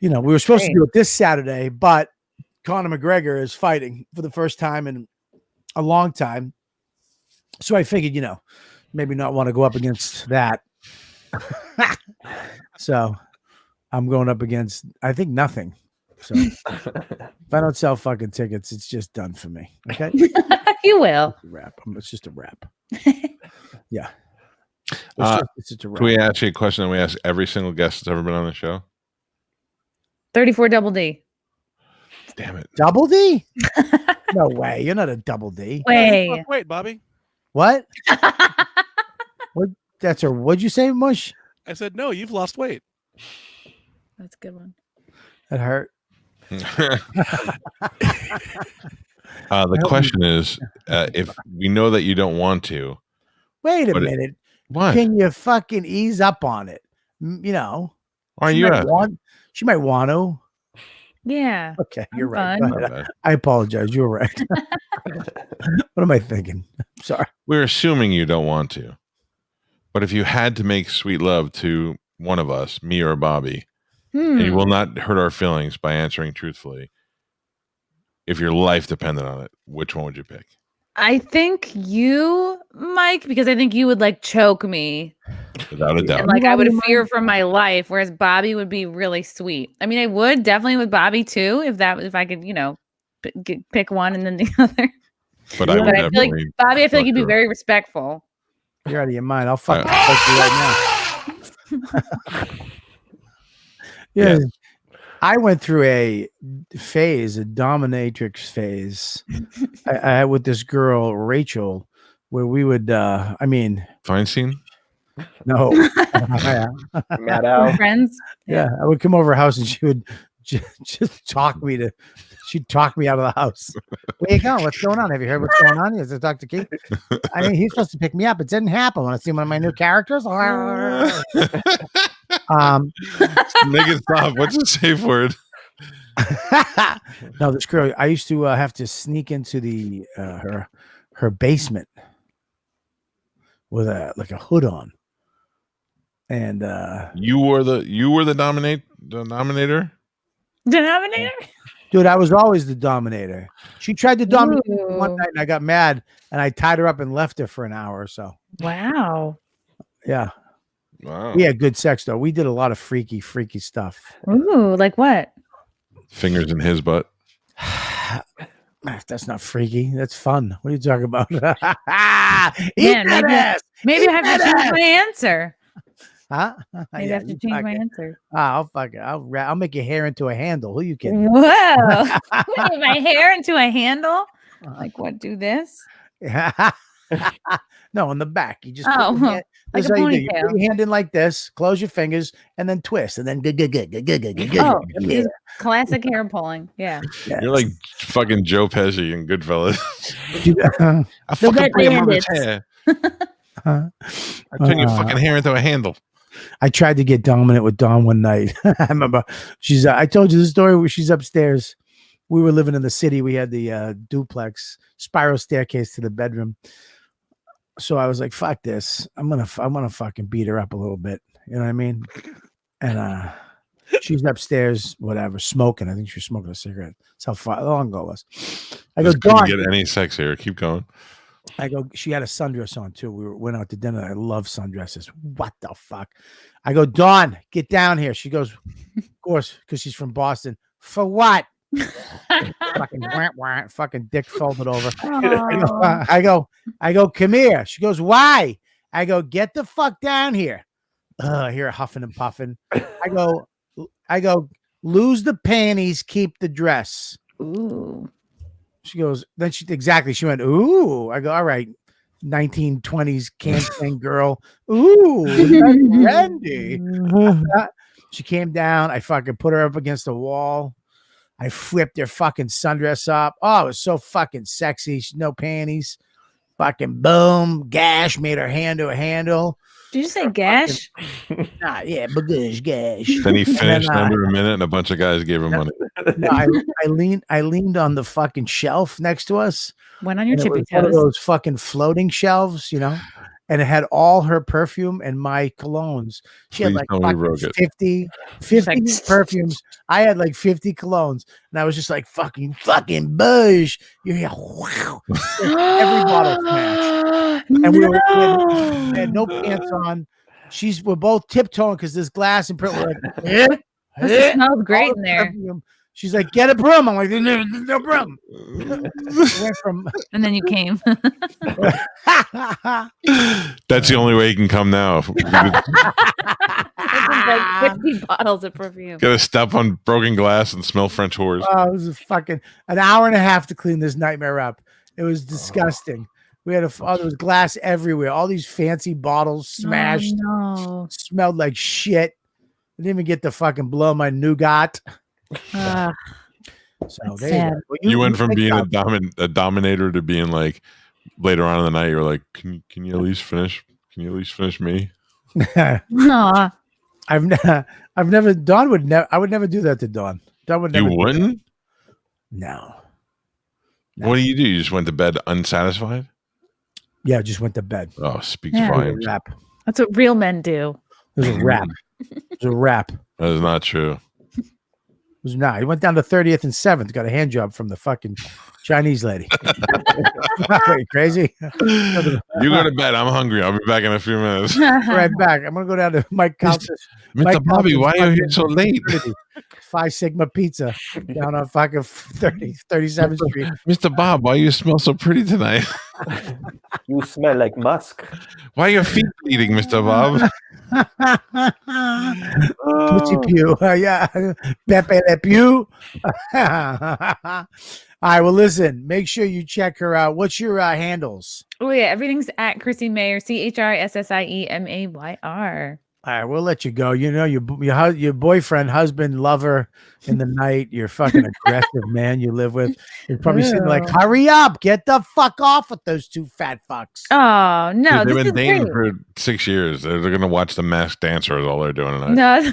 We were supposed to do it this Saturday, but Conor McGregor is fighting for the first time in a long time. So I figured, maybe not want to go up against that. So I'm going up against, I think, nothing. So if I don't sell fucking tickets, it's just done for me. Okay. You will. It's just a wrap. Yeah. It's just a wrap. Can we ask you a question that we ask every single guest that's ever been on the show? 34 double D. Damn it. Double D? No way. You're not a double D. Wait, Bobby. What? What? What'd you say, Mush? I said, no, you've lost weight. That's a good one. That hurt. The question is, if we know that you don't want to. Wait a minute. What? Can you fucking ease up on it? Are you? She might want to. Yeah. Okay, you're right. fun. I apologize. You were right. What am I thinking? I'm sorry. We're assuming you don't want to. But if you had to make sweet love to one of us, me or Bobby, and you will not hurt our feelings by answering truthfully, if your life depended on it, which one would you pick? I think you, Mike, because I think you would choke me. Without a doubt. And I would fear for my life, whereas Bobby would be really sweet. I mean, I would definitely with Bobby too, if I could, pick one and then the other. But I would I feel like Bobby, I feel like you'd be very respectful. You're out of your mind. I'll fucking fuck you right now. Yeah. I went through a dominatrix phase. I had with this girl, Rachel, where we would, Feinstein? No. Matt out. Friends? Yeah. I would come over her house and she would just she'd talk me out of the house. Where you going? What's going on? Have you heard what's going on? Is it Dr. Keith? He's supposed to pick me up. It didn't happen. Want to see one of my new characters? Make it stop. What's the safe word? No, this girl, I used to have to sneak into the her basement with a hood on. And you were the nominator? Denominator? Dude, I was always the dominator. She tried to dominate me one night and I got mad and I tied her up and left her for an hour or so. Wow. Yeah. Wow. We had good sex though. We did a lot of freaky stuff. Ooh, like what? Fingers in his butt. That's not freaky. That's fun. What are you talking about? Eat Man, that ass. maybe Eat I have that to change ass. my answer. Huh? Maybe I have to change my answer. I'll fuck it. I'll make your hair into a handle. Who you kidding? Whoa. Putting my hair into a handle? Like what? Do this? No, in the back. You just Oh, put your hand, like this a is how you do. You put ponytail. your hand in like this, close your fingers, and then twist, and then good. Oh, just classic hair pulling. Yeah. You're like fucking Joe Pesci in Goodfellas. I The fucking pull your mother's red-handed. hair. I turn your fucking hair into a handle. I tried to get dominant with Dawn one night. I remember I told you the story where she's upstairs. We were living in the city. We had the duplex spiral staircase to the bedroom. So I was like, fuck this. I'm gonna fucking beat her up a little bit. You know what I mean? And she's upstairs, whatever, smoking. I think she was smoking a cigarette. That's how long ago it was. I go, This couldn't Dawn. get any sexier. Keep going. I go, she had a sundress on too. Went out to dinner. I love sundresses. What the fuck? I go, Dawn, get down here. She goes, of course, because she's from Boston. For what? Fucking fucking dick folded over. I go, come here. She goes, why? I go, get the fuck down here. I hear her huffing and puffing. I go, lose the panties, keep the dress. Ooh. She goes, then she went, ooh. I go, all right, 1920s can girl. Ooh, that's Randy. She came down. I fucking put her up against the wall. I flipped her fucking sundress up. Oh, it was so fucking sexy. No panties. Fucking boom. Gash made her hand to a handle. Did you say gash? Yeah, bagush, gash. Then he finished under a minute, and a bunch of guys gave him money. No, I leaned on the fucking shelf next to us. Went on your tippy One of toes. those fucking floating shelves, and it had all her perfume and my colognes. She had Please like tell me you broke it. 50 perfumes. I had like 50 colognes, and I was just like, fucking buzz. You hear, wow. Every bottle smashed. And we had no pants on. We're both tiptoeing because there's glass and print. We're like, It smells great in there. perfume. She's like, get a broom. I'm like, there's no broom. Went from And then you came. That's the only way he can come now. Like 50 bottles of perfume. Gotta step on broken glass and smell French whores. Oh, it was a fucking an hour and a half to clean this nightmare up. It was disgusting. We had there was glass everywhere. All these fancy bottles smashed. Oh, no. Smelled like shit. I didn't even get to fucking blow my nougat. Ah, So that's there you sad. go. Well, You went from think being about a dominator to being like later on in the night. You're like, can you at least finish? Can you at least finish me? it. Aw. I've never. Dawn would never. I would never do that to Dawn. Dawn would You never. do that. wouldn't? No. What do? You just went to bed unsatisfied? Yeah, just went to bed. Oh, speaks Yeah. It was volumes. a wrap. That's what real men do. It was a wrap. It was a wrap. That is not true. It was not. He went down to 30th and 7th. Got a hand job from the fucking Chinese lady. Are you crazy? You go to bed. I'm hungry. I'll be back in a few minutes. Right back. I'm gonna go down to Mike Calta's. Mr. Bobby, why are you here so late? Phi Sigma Pizza down on fucking 37th Street. Mr. Bob, why you smell so pretty tonight? You smell like musk. Why are your feet bleeding, Mr. Bob? Pussy Pew. Yeah. Pepe Le Pew. All right. Well, listen, make sure you check her out. What's your handles? Oh, yeah. Everything's at Chrissie Mayr, ChrissieMayr. All right, we'll let you go. You know, your boyfriend, husband, lover in the night, you're fucking aggressive man you live with. You're probably sitting like, hurry up, get the fuck off with those two fat fucks. Oh, no. They've This been is dating great. for 6 years. They're going to watch The Masked Dancer is all they're doing tonight. No,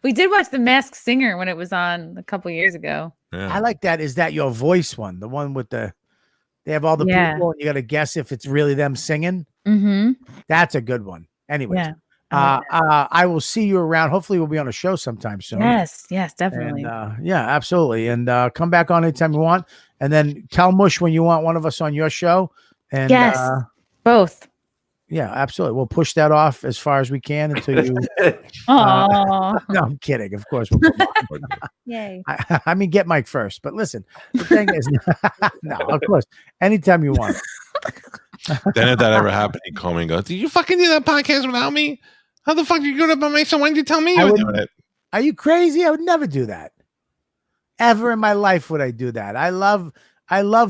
we did watch The Masked Singer when it was on a couple years ago. Yeah. I like that. Is that your voice one? The one with they have all the Yeah. people and you got to guess if it's really them singing? Mm-hmm. That's a good one. Anyways. Yeah. I will see you around. Hopefully we'll be on a show sometime soon. Yes, definitely. And, yeah, absolutely. And come back on anytime you want. And then tell Mush when you want one of us on your show. And Yes. Both. Yeah, absolutely. We'll push that off as far as we can until you. Aw. No, I'm kidding. Of course. We'll Yay. I mean, get Mike first. But listen, the thing is, no, of course, anytime you want. Then if that ever happened, he'd call me and go, "Did you fucking do that podcast without me? How the fuck did you go to my son? Why did you tell me you were doing it?" Are you crazy? I would never do that. Ever in my life would I do that. I love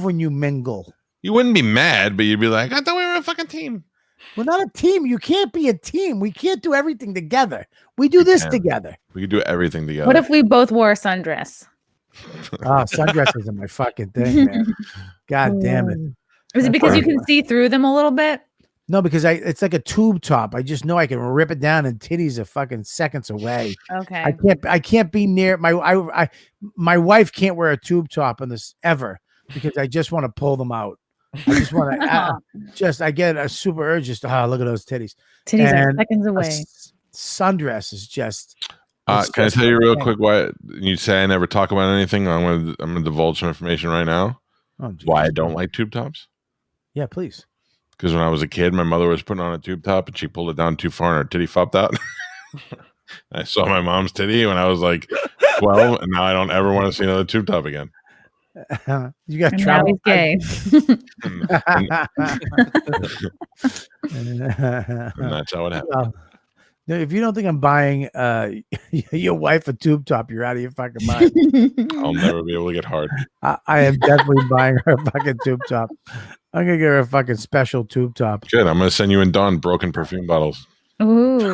when you mingle. You wouldn't be mad, but you'd be like, "I thought we were a fucking team." We're not a team. You can't be a team. We can't do everything together. We do this together. We could do everything together. What if we both wore a sundress? Oh, sundresses are my fucking thing, man. God damn it. Is it because you can see through them a little bit? No, because it's like a tube top. I just know I can rip it down and titties are fucking seconds away. Okay. I can't be near my wife can't wear a tube top in this ever because I just want to pull them out. I just want to I get a super urge just to look at those titties. Titties are seconds away. Sundress is just can I tell you real quick why you say I never talk about anything? I'm gonna divulge some information right now. Why I don't like tube tops? Yeah, please. Because when I was a kid, my mother was putting on a tube top and she pulled it down too far and her titty flopped out. I saw my mom's titty when I was like 12, and now I don't ever want to see another tube top again. You got now he's gay. And that's how it happened. Well, if you don't think I'm buying your wife a tube top, you're out of your fucking mind. I'll never be able to get hard. I am definitely buying her a fucking tube top. I'm gonna get her a fucking special tube top. Good. I'm gonna send you and Dawn broken perfume bottles. Ooh.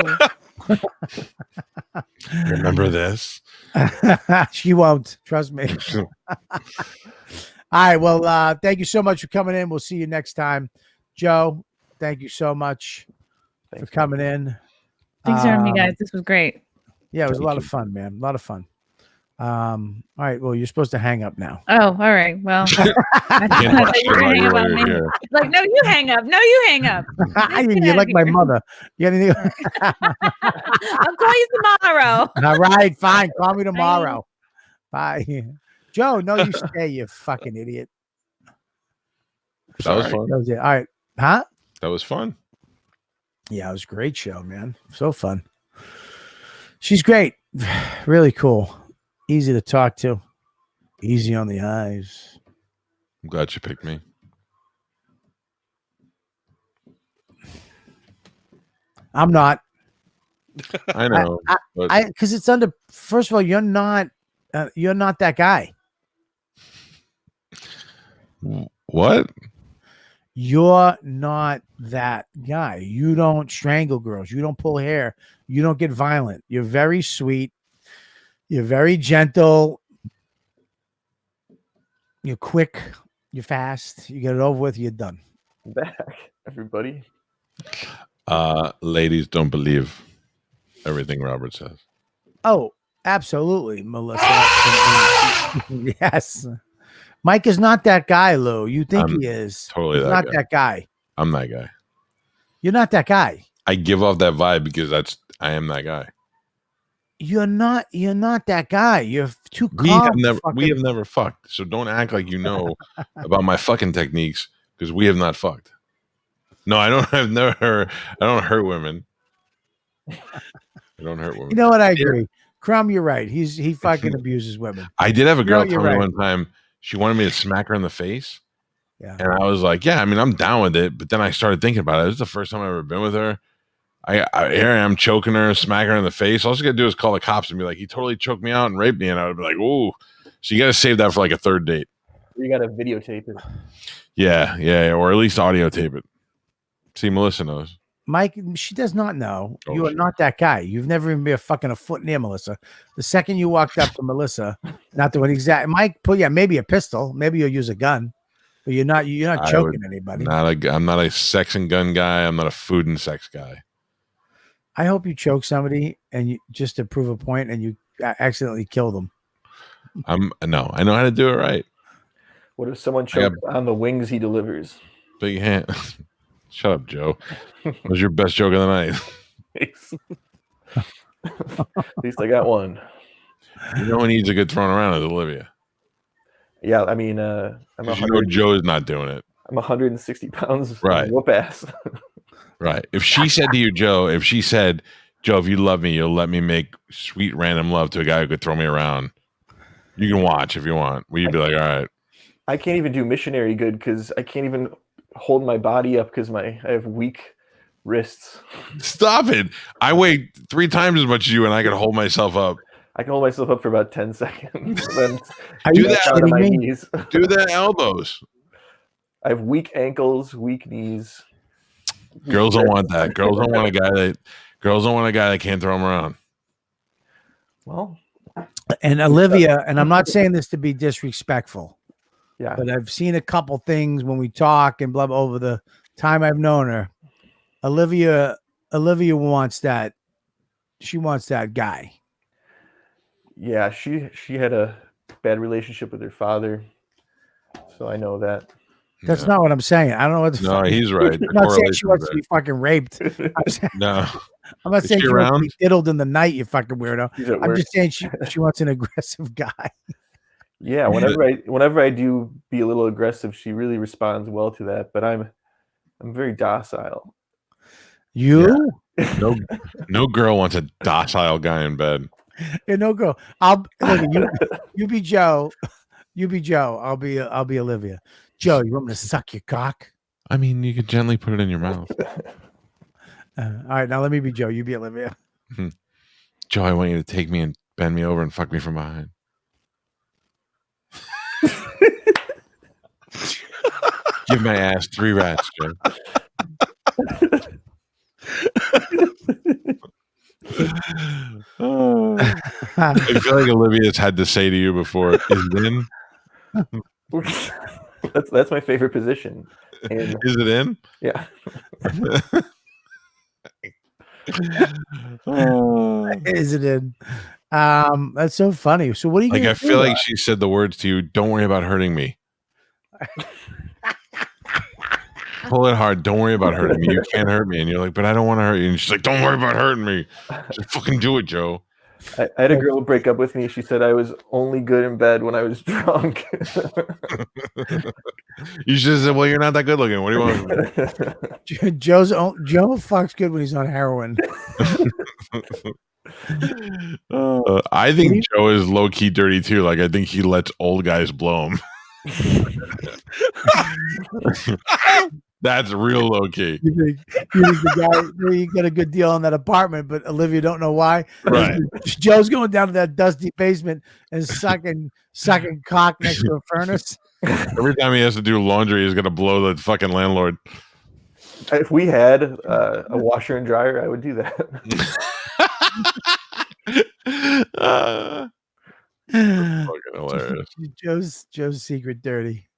Remember this? She won't. Trust me. All right. Well, thank you so much for coming in. We'll see you next time. Joe, thank you so much for coming in. Thanks for having me, guys. This was great. Yeah, it was a lot of fun, man. A lot of fun. All right. Well, you're supposed to hang up now. Oh, all right. Well, I thought you were gonna hang up on me. Like, no, you hang up. No, you hang up. You're like my mother. You got anything? I'll call you tomorrow. All right, fine. Call me tomorrow. Bye. Joe, no, you stay, you fucking idiot. That was fun. That was it. All right. Huh? That was fun. Yeah, it was a great show, man. So fun. She's great. Really cool. Easy to talk to. Easy on the eyes. I'm glad you picked me. I'm not. I know. Because it's under. First of all, you're not that guy. What? You're not that guy. You don't strangle girls. You don't pull hair. You don't get violent. You're very sweet. You're very gentle. You're quick. You're fast. You get it over with. You're done. Back, everybody. Ladies don't believe everything Robert says. Oh, absolutely, Melissa. Yes. Mike is not that guy, Lou. You think he is. Totally He's not that guy. I'm that guy. You're not that guy. I give off that vibe because I am that guy. You're not that guy. You're too calm. We have never fucked. So don't act like you know about my fucking techniques because we have not fucked. No, I don't. I've never. I don't hurt women. I don't hurt women. You know what? I agree. Crumb, you're right. He fucking abuses women. I did have a girl tell me one time she wanted me to smack her in the face. Yeah. And I was like, yeah, I mean, I'm down with it. But then I started thinking about it. This is the first time I've ever been with her. Here I am choking her, smacking her in the face. All she's gonna do is call the cops and be like, he totally choked me out and raped me. And I would be like, ooh. So you gotta save that for like a third date. You gotta videotape it. Yeah, or at least audio tape it. See, Melissa knows. Mike, she does not know. You are not that guy. You've never even been a foot near Melissa. The second you walked up to Melissa, not doing exact Mike, maybe a pistol, maybe you'll use a gun, but you're not choking anybody. I'm not a sex and gun guy. I'm not a food and sex guy. I hope you choke somebody and you just to prove a point and you accidentally kill them. No, I know how to do it right. What if someone choked on the wings he delivers? Big hand. Shut up, Joe. What was your best joke of the night? At least I got one. You know who needs a good thrown around is Olivia. Yeah, I mean, Joe's not doing it. I'm 160 pounds. Right. Whoop ass. Right. If she said to you, Joe, if you love me, you'll let me make sweet random love to a guy who could throw me around. You can watch if you want. Will you be like, all right? I can't even do missionary good because I can't even hold my body up because I have weak wrists. Stop it. I weigh 3 times as much as you and I can hold myself up. I can hold myself up for about 10 seconds. Then Do that down to my me? knees. Do the elbows. I have weak ankles, weak knees. Girls don't want that. Girls don't want a guy that can't throw them around. Well, And Olivia, and I'm not saying this to be disrespectful, yeah. but I've seen a couple things when we talk and blah, blah over the time I've known her. Olivia wants that. She wants that guy. Yeah, she had a bad relationship with her father, so I know that. That's not what I'm saying. I don't know what the fuck. He's right. I'm not saying she wants to be fucking raped. No. I'm not saying she she wants to around? be diddled in the night, you fucking weirdo. She's at I'm work. just saying she wants an aggressive guy. Yeah, whenever I do be a little aggressive, she really responds well to that. But I'm very docile. You? Yeah. No girl wants a docile guy in bed. Yeah, no girl. You be Joe. You be Joe. I'll be Olivia. Joe, you want me to suck your cock? I mean, you could gently put it in your mouth. All right, now let me be Joe. You be Olivia. Joe, I want you to take me and bend me over and fuck me from behind. Give my ass 3 rats, Joe. I feel like Olivia's had to say to you before, is it in? That's my favorite position. And Is it in? yeah. Is it in? That's so funny. So what are you Like, gonna I feel like she said the words to you, don't worry about hurting me. Pull it hard. Don't worry about hurting me. You can't hurt me. And you're like, but I don't want to hurt you. And she's like, don't worry about hurting me. Just fucking do it, Joe. I had a girl break up with me. She said I was only good in bed when I was drunk. You should have said, well, you're not that good looking. What do you want? Joe fucks good when he's on heroin. I think Joe is low key dirty too. Like, I think he lets old guys blow him. That's real low key. You think the guy, you got a good deal on that apartment, but Olivia don't know why. Right. Joe's going down to that dusty basement and sucking cock next to a furnace. Every time he has to do laundry, he's gonna blow the fucking landlord. If we had a washer and dryer, I would do that. Fucking hilarious. Joe's secret dirty.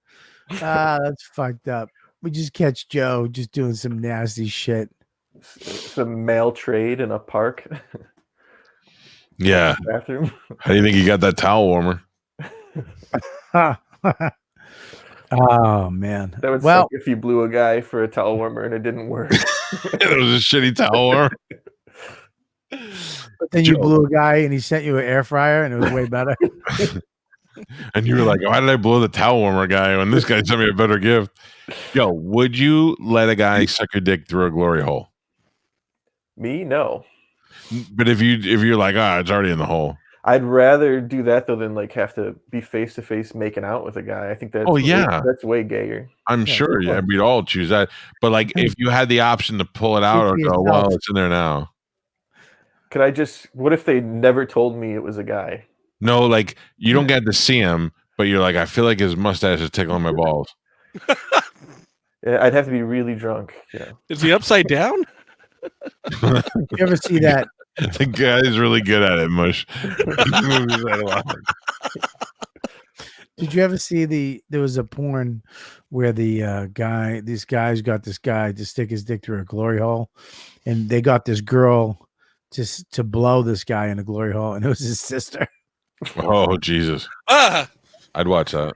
That's fucked up. We just catch Joe just doing some nasty shit. Some mail trade in a park. Yeah. Bathroom. How do you think he got that towel warmer? Oh man. That would suck if you blew a guy for a towel warmer and it didn't work. It was a shitty towel warmer. But then you blew a guy and he sent you an air fryer and it was way better. And you were like, why did I blow the towel warmer guy when this guy sent me a better gift? Yo, would you let a guy suck your dick through a glory hole? Me? No. But if you're like, it's already in the hole. I'd rather do that though than like have to be face to face making out with a guy. I think that's that's way gayer. I'm sure. Yeah, we'd all choose that. But like, if you had the option to pull it out or go, well, it's in there now. Could I just? What if they never told me it was a guy? No, like you don't get to see him, but you're like, I feel like his mustache is tickling my balls. Yeah, I'd have to be really drunk. Yeah. Is he upside down? You ever see that? The guy's really good at it, Mush. Did you ever see there was a porn where these guys got this guy to stick his dick through a glory hole, and they got this girl to blow this guy in a glory hole, and it was his sister. Oh Jesus! I'd watch that.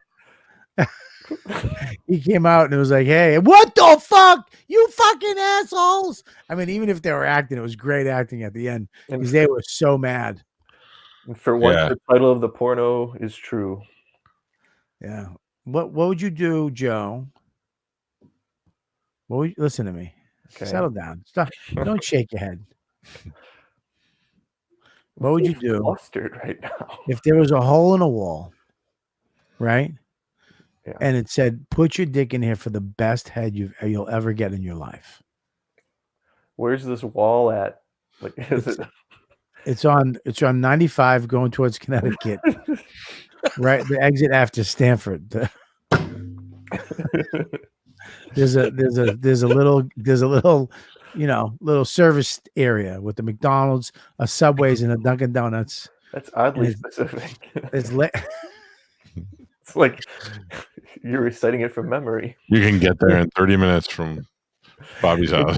He came out and it was like, hey, what the fuck? You fucking assholes. I mean, even if they were acting, it was great acting at the end because they were so mad. And for once, the title of the porno is true. Yeah. What would you do, Joe? Listen to me. Okay. Settle down. Stop. Don't shake your head. What would you do flustered right now? if there was a hole in a wall, right? Yeah. And it said, "Put your dick in here for the best head you'll ever get in your life." Where's this wall at? Like, is it? It's on 95 going towards Connecticut. Right, the exit after Stanford. There's a little little service area with the McDonald's, a Subway's, and a Dunkin' Donuts. That's oddly specific. It's It's like you're reciting it from memory. You can get there in 30 minutes from Bobby's house.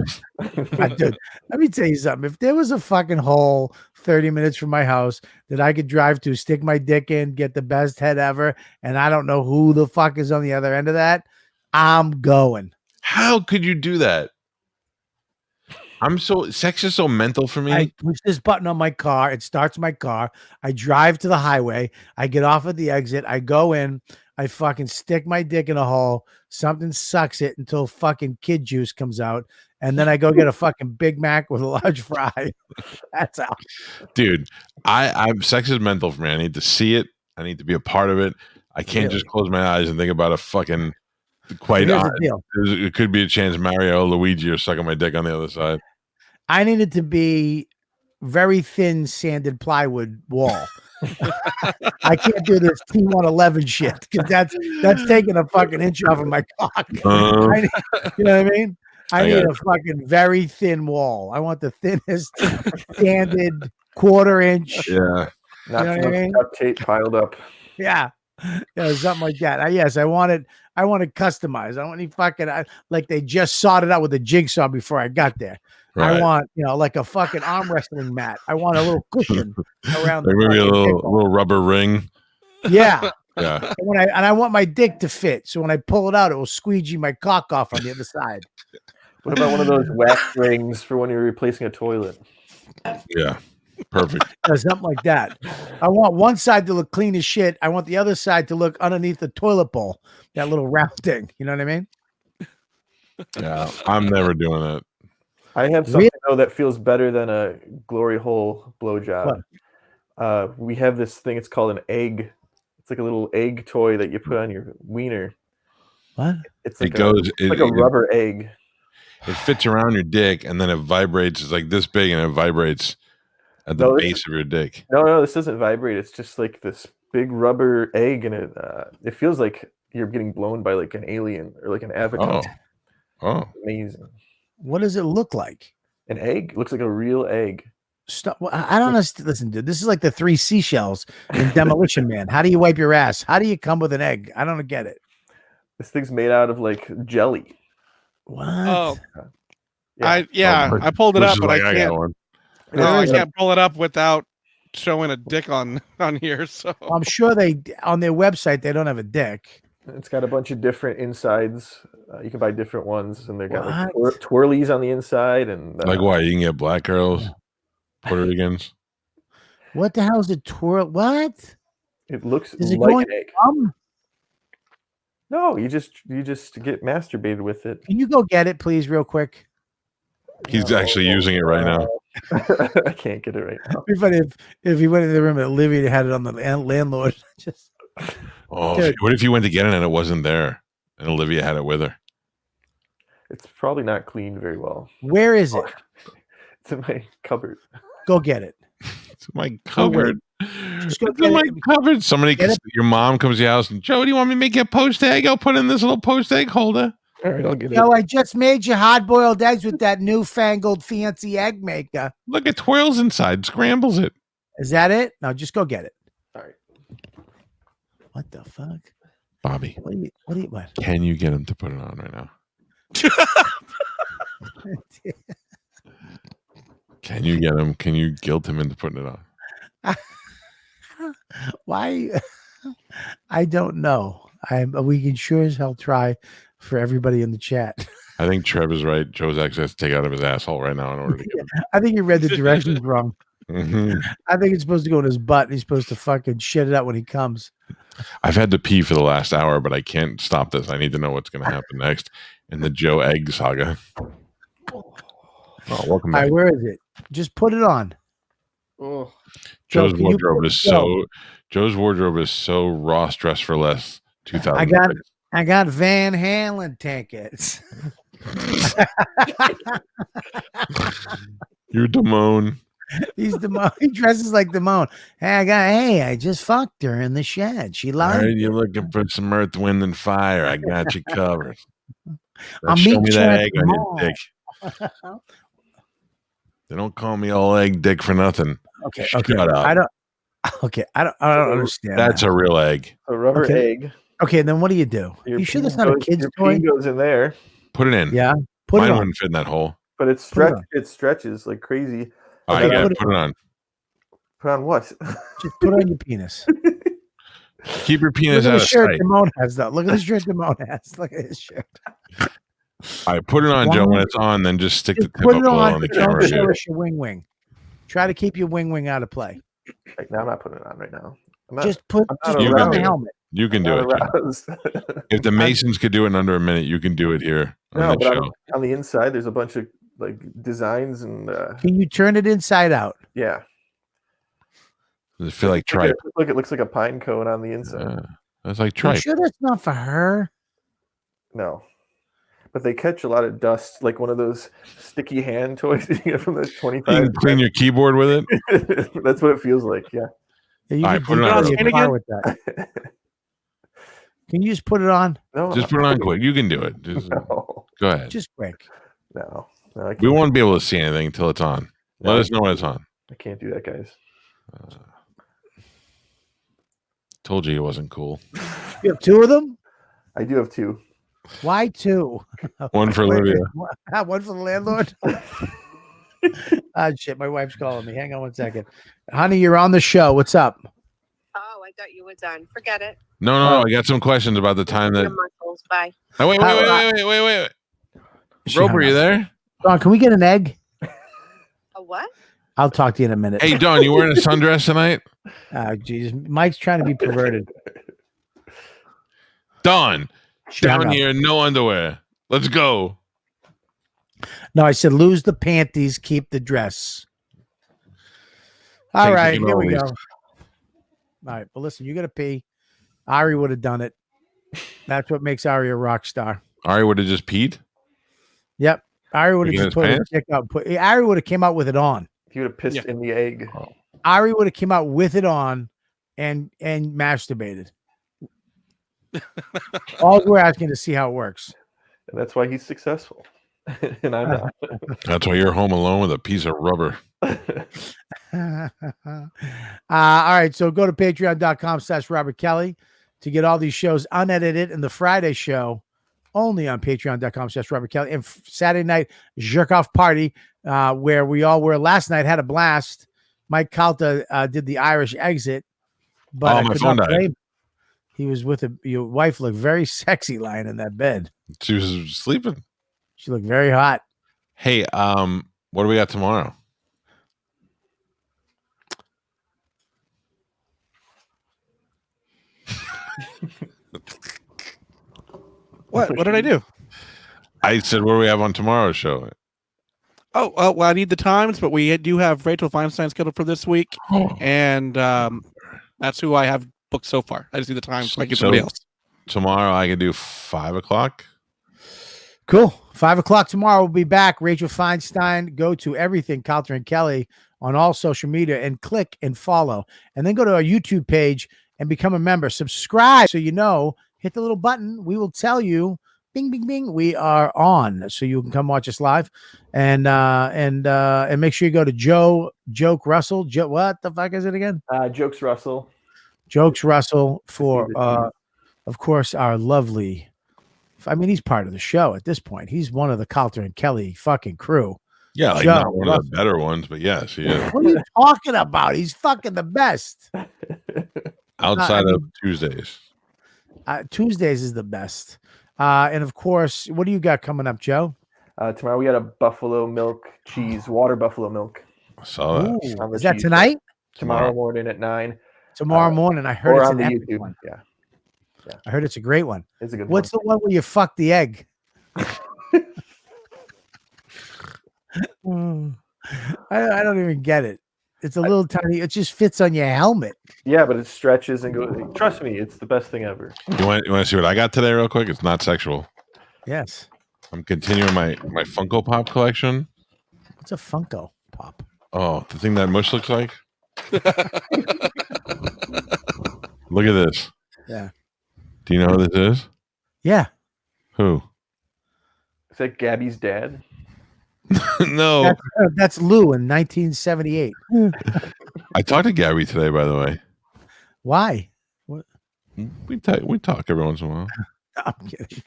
Dude, let me tell you something. If there was a fucking hole 30 minutes from my house that I could drive to, stick my dick in, get the best head ever, and I don't know who the fuck is on the other end of that, I'm going. How could you do that? Sex is so mental for me. I push this button on my car. It starts my car. I drive to the highway. I get off at the exit. I go in. I fucking stick my dick in a hole. Something sucks it until fucking kid juice comes out. And then I go get a fucking Big Mac with a large fry. That's how. Dude, I'm sex is mental for me. I need to see it. I need to be a part of it. I can't just close my eyes and think about a fucking quite Here's on. the deal. It could be a chance Mario, Luigi are sucking my dick on the other side. I need it to be very thin sanded plywood wall. I can't do this T111 shit because that's taking a fucking inch off of my cock. You know what I mean? I need a fucking very thin wall. I want the thinnest sanded quarter-inch. Yeah. Not too much duct tape piled up. Yeah. Yeah, something like that. Yes, I want it customized. I want any fucking like they just sawed it out with a jigsaw before I got there. Right. I want, like a fucking arm wrestling mat. I want a little cushion around like maybe a little rubber ring. Yeah. Yeah. And I want my dick to fit. So when I pull it out, it will squeegee my cock off on the other side. What about one of those wax rings for when you're replacing a toilet? Yeah. Perfect. Something like that. I want one side to look clean as shit. I want the other side to look underneath the toilet bowl. That little round thing. You know what I mean? Yeah. I'm never doing that. I have something though that feels better than a glory hole blowjob. We have this thing. It's called an egg. It's like a little egg toy that you put on your wiener. What? It's like a rubber egg. It fits around your dick and then it vibrates. It's like this big and it vibrates at the base of your dick. No, this doesn't vibrate. It's just like this big rubber egg, and it feels like you're getting blown by like an alien or like an avatar. Oh, amazing. What does it look like? An egg. It looks like a real egg. Stop. I don't understand. Listen, dude, this is like the 3 seashells in Demolition Man. How do you wipe your ass? How do you come with an egg? I don't get it. This thing's made out of like jelly. What? Oh, I pulled it up, but I can't. I can't pull it up without showing a dick on here. So I'm sure on their website they don't have a dick. It's got a bunch of different insides. You can buy different ones, and they got like twirlies on the inside. And like why? You can get black girls, Puerto Ricans. What the hell is a twirl? What? It looks like an egg. No, you just get masturbated with it. Can you go get it, please, real quick? He's actually using it right now. I can't get it right now. It'd be funny if he went in the room and Olivia had it on the landlord. What if you went to get it and it wasn't there, and Olivia had it with her? It's probably not cleaned very well. Where is it? It's in my cupboard. Go get it. It's in my cupboard. Just go it's in my cupboard. Your mom comes to your house and, Joe, do you want me to make you a post egg? I'll put in this little post egg holder. All right, I'll get it. I just made you hard-boiled eggs with that newfangled fancy egg maker. Look, it twirls inside, scrambles it. Is that it? No, just go get it. All right. What the fuck? Bobby. What? Can you get him to put it on right now? Can you get him? Can you guilt him into putting it on? Why? I don't know. We can sure as hell try for everybody in the chat. I think Trev is right. Joe's actually has to take out of his asshole right now in order to get him. I think he read the directions wrong. Mm-hmm. I think it's supposed to go in his butt, and he's supposed to fucking shit it out when he comes. I've had to pee for the last hour, but I can't stop this. I need to know what's going to happen next in the Joe Egg saga. welcome All back. right, where is it? Just put it on. Oh. Joe's wardrobe is so Ross Dress for Less 2000. I got Van Halen tickets. You're Damone. He's Damone. He dresses like Damone. Hey, I just fucked her in the shed. She lied. All right, you're looking for some Earth, Wind, and Fire. I got you covered. I'll Show meet me you that at egg the on mall. your dick. They don't call me all egg dick for nothing. Okay. Shut up. I don't understand. That's a real egg. A rubber egg. Okay, then what do? You sure that's not a kid's toy? Your peen goes in there. Put it in. Yeah. Mine wouldn't fit in that hole. But it stretches like crazy. All right, put it on. Put on what? Just put on your penis. Keep your penis out of sight. Damone has though. Look at the shirt Damone has. Look at his shirt. All right, put it on, Joe. When it's on, then just stick the tip put up it a little on on the don't camera. show us your wing. Try to keep your wing out of play. Right now, I'm not putting it on right now. Just put on the helmet. You can do it. If the Masons could do it in under a minute, you can do it here on the show. On the inside, there's a bunch of like designs and. Can you turn it inside out? Yeah. Does it feel like tripe? Look, it looks like a pine cone on the inside. That's like tripe. You sure that's not for her? No. But they catch a lot of dust, like one of those sticky hand toys you get from those 25. You can clean your keyboard with it. That's what it feels like. Yeah. Yeah, you All right, can put it on. your car with that. Can you just put it on? No. Just put it on quick. You can do it. Just, No. Go ahead. Just quick. No. We won't be able to see anything until it's on. Let us know when it's on. I can't do that, guys. Told you it wasn't cool. You have two of them? I do have two. Why two? One for Olivia. One for the landlord? Shit, my wife's calling me. Hang on 1 second. Honey, you're on the show. What's up? Oh, I thought you were done. Forget it. No. I got some questions about the time that. Bye. Oh, wait. Rope, are you there? Dawn, can we get an egg? A what? I'll talk to you in a minute. Hey, Dawn, you wearing a sundress tonight? Jesus. Mike's trying to be perverted. Dawn, down up. here, no underwear. Let's go. No, I said lose the panties, keep the dress. All Thanks, right, you here we always. go. All right, well, listen, you got to pee. Ari would have done it. That's what makes Ari a rock star. Ari would have just peed? Yep. Ari would have Peeing just put his dick out. Ari would have came out with it on. He would have pissed in the egg. Ari would have came out with it on and masturbated. All we're asking to see how it works. And that's why he's successful. And I'm not. That's why you're home alone with a piece of rubber. All right, so go to patreon.com/Robert Kelly to get all these shows unedited, and the Friday show only on patreon.com/Robert Kelly, and Saturday night jerk off party where we all were last night. Had a blast. Mike Calta did the Irish exit, but my phone died. He was with your wife. Looked very sexy lying in that bed. She was sleeping. She looked very hot. Hey, what do we got tomorrow? What did I do? I said, what do we have on tomorrow's show? Oh, well, I need the times, but we do have Rachel Feinstein scheduled for this week, and that's who I have booked so far. I just need the times like everybody else. Tomorrow I can do 5 o'clock. Cool. 5 o'clock tomorrow. We'll be back. Rachel Feinstein. Go to everything Calta and Kelly on all social media and click and follow. And then go to our YouTube page and become a member. Subscribe so you know. Hit the little button. We will tell you. Bing, bing, bing. We are on, so you can come watch us live, and make sure you go to Joke Russell. What the fuck is it again? Jokes Russell for, of course, our lovely. I mean, he's part of the show at this point. He's one of the Calta and Kelly fucking crew. Yeah, like not one of the better ones, but yes, he is. What are you talking about? He's fucking the best. Outside of Tuesdays. Tuesdays is the best. And of course, what do you got coming up, Joe? Tomorrow we got a buffalo milk cheese, water buffalo milk. I saw that. Is that tonight? Tomorrow morning at 9. Tomorrow morning. I heard it's an epic YouTube one. Yeah. I heard it's a great one. It's a good What's one. the one where you fuck the egg? I don't even get it. It's a little tiny. It just fits on your helmet. Yeah, but it stretches and goes. Trust me, it's the best thing ever. You want to see what I got today, real quick? It's not sexual. Yes. I'm continuing my Funko Pop collection. What's a Funko Pop? Oh, the thing that Mush looks like. Look at this. Yeah. Do you know who this is? Yeah. Who? Is that Gabby's dad? No. That's Lou in 1978. I talked to Gabby today, by the way. Why? What? We talk every once in a while. I'm kidding.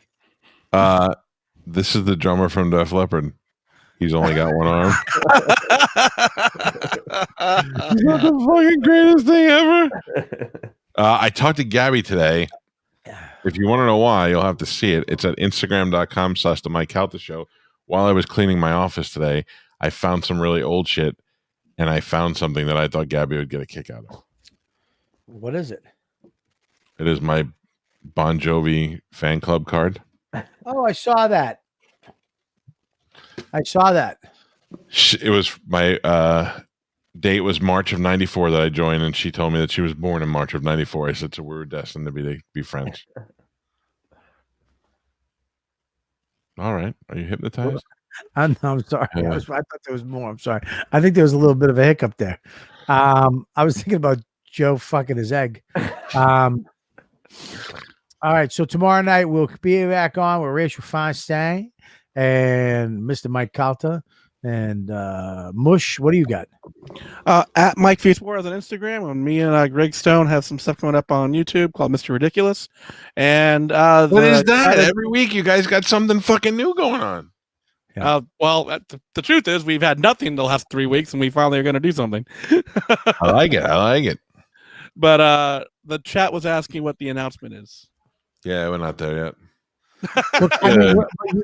This is the drummer from Def Leppard. He's only got one arm. He's not the fucking greatest thing ever. I talked to Gabby today. If you want to know why, you'll have to see it. It's at Instagram.com/the Mike Calta Show. While I was cleaning my office today, I found some really old shit, and I found something that I thought Gabby would get a kick out of. What is it? It is my Bon Jovi fan club card. Oh, I saw that. It was my date was March of '94 that I joined, and she told me that she was born in March of '94. I said, so we were destined to be friends. All right. Are you hypnotized? I'm sorry. Yeah. I thought there was more. I'm sorry. I think there was a little bit of a hiccup there. I was thinking about Joe fucking his egg. All right. So tomorrow night we'll be back on with Rachel Feinstein and Mr. Mike Calta and Mush. What do you got? At Mike Feast Wars on Instagram, and me and Greg Stone have some stuff coming up on YouTube called Mr. Ridiculous. And what is that? Every week you guys got something fucking new going on. Yeah. The truth is we've had nothing the last 3 weeks, and we finally are going to do something. I like it. But the chat was asking what the announcement is. Yeah, we're not there yet.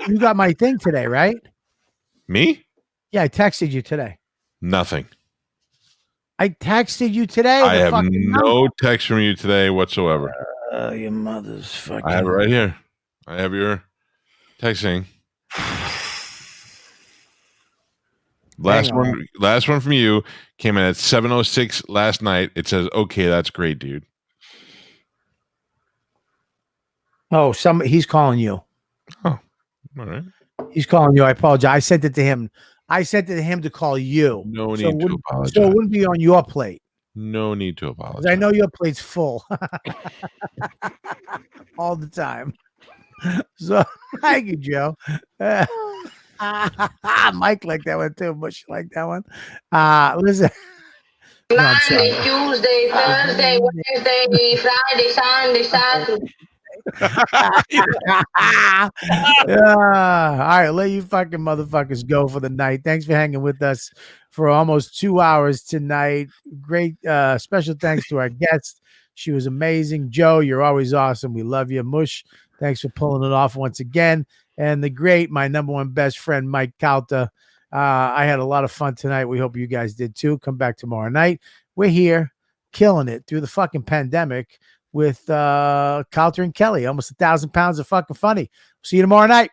You got my thing today, right? Me? Yeah, I texted you today. Nothing. I texted you today. I have no text from you today whatsoever. Your mother's fucking. I have it right here. I have your texting. Last one from you came in at 7:06 last night. It says, "Okay, that's great, dude." Oh, he's calling you. Oh, all right. He's calling you. I apologize. I sent it to him. I sent it to him to call you. No need to apologize. So it wouldn't be on your plate. No need to apologize. I know your plate's full all the time. So thank you, Joe. Mike liked that one too. Much like that one. Listen. Monday, Tuesday, Thursday, Wednesday, Friday, Sunday, Saturday. All right, let you fucking motherfuckers go for the night. Thanks for hanging with us for almost 2 hours tonight. Great special thanks to our guest. She was amazing. Joe, you're always awesome. We love you. Mush, thanks for pulling it off once again. And the great, my number one best friend, Mike Calta. I had a lot of fun tonight. We hope you guys did too. Come back tomorrow night. We're here killing it through the fucking pandemic with Calta and Kelly. Almost 1,000 pounds of fucking funny. See you tomorrow night.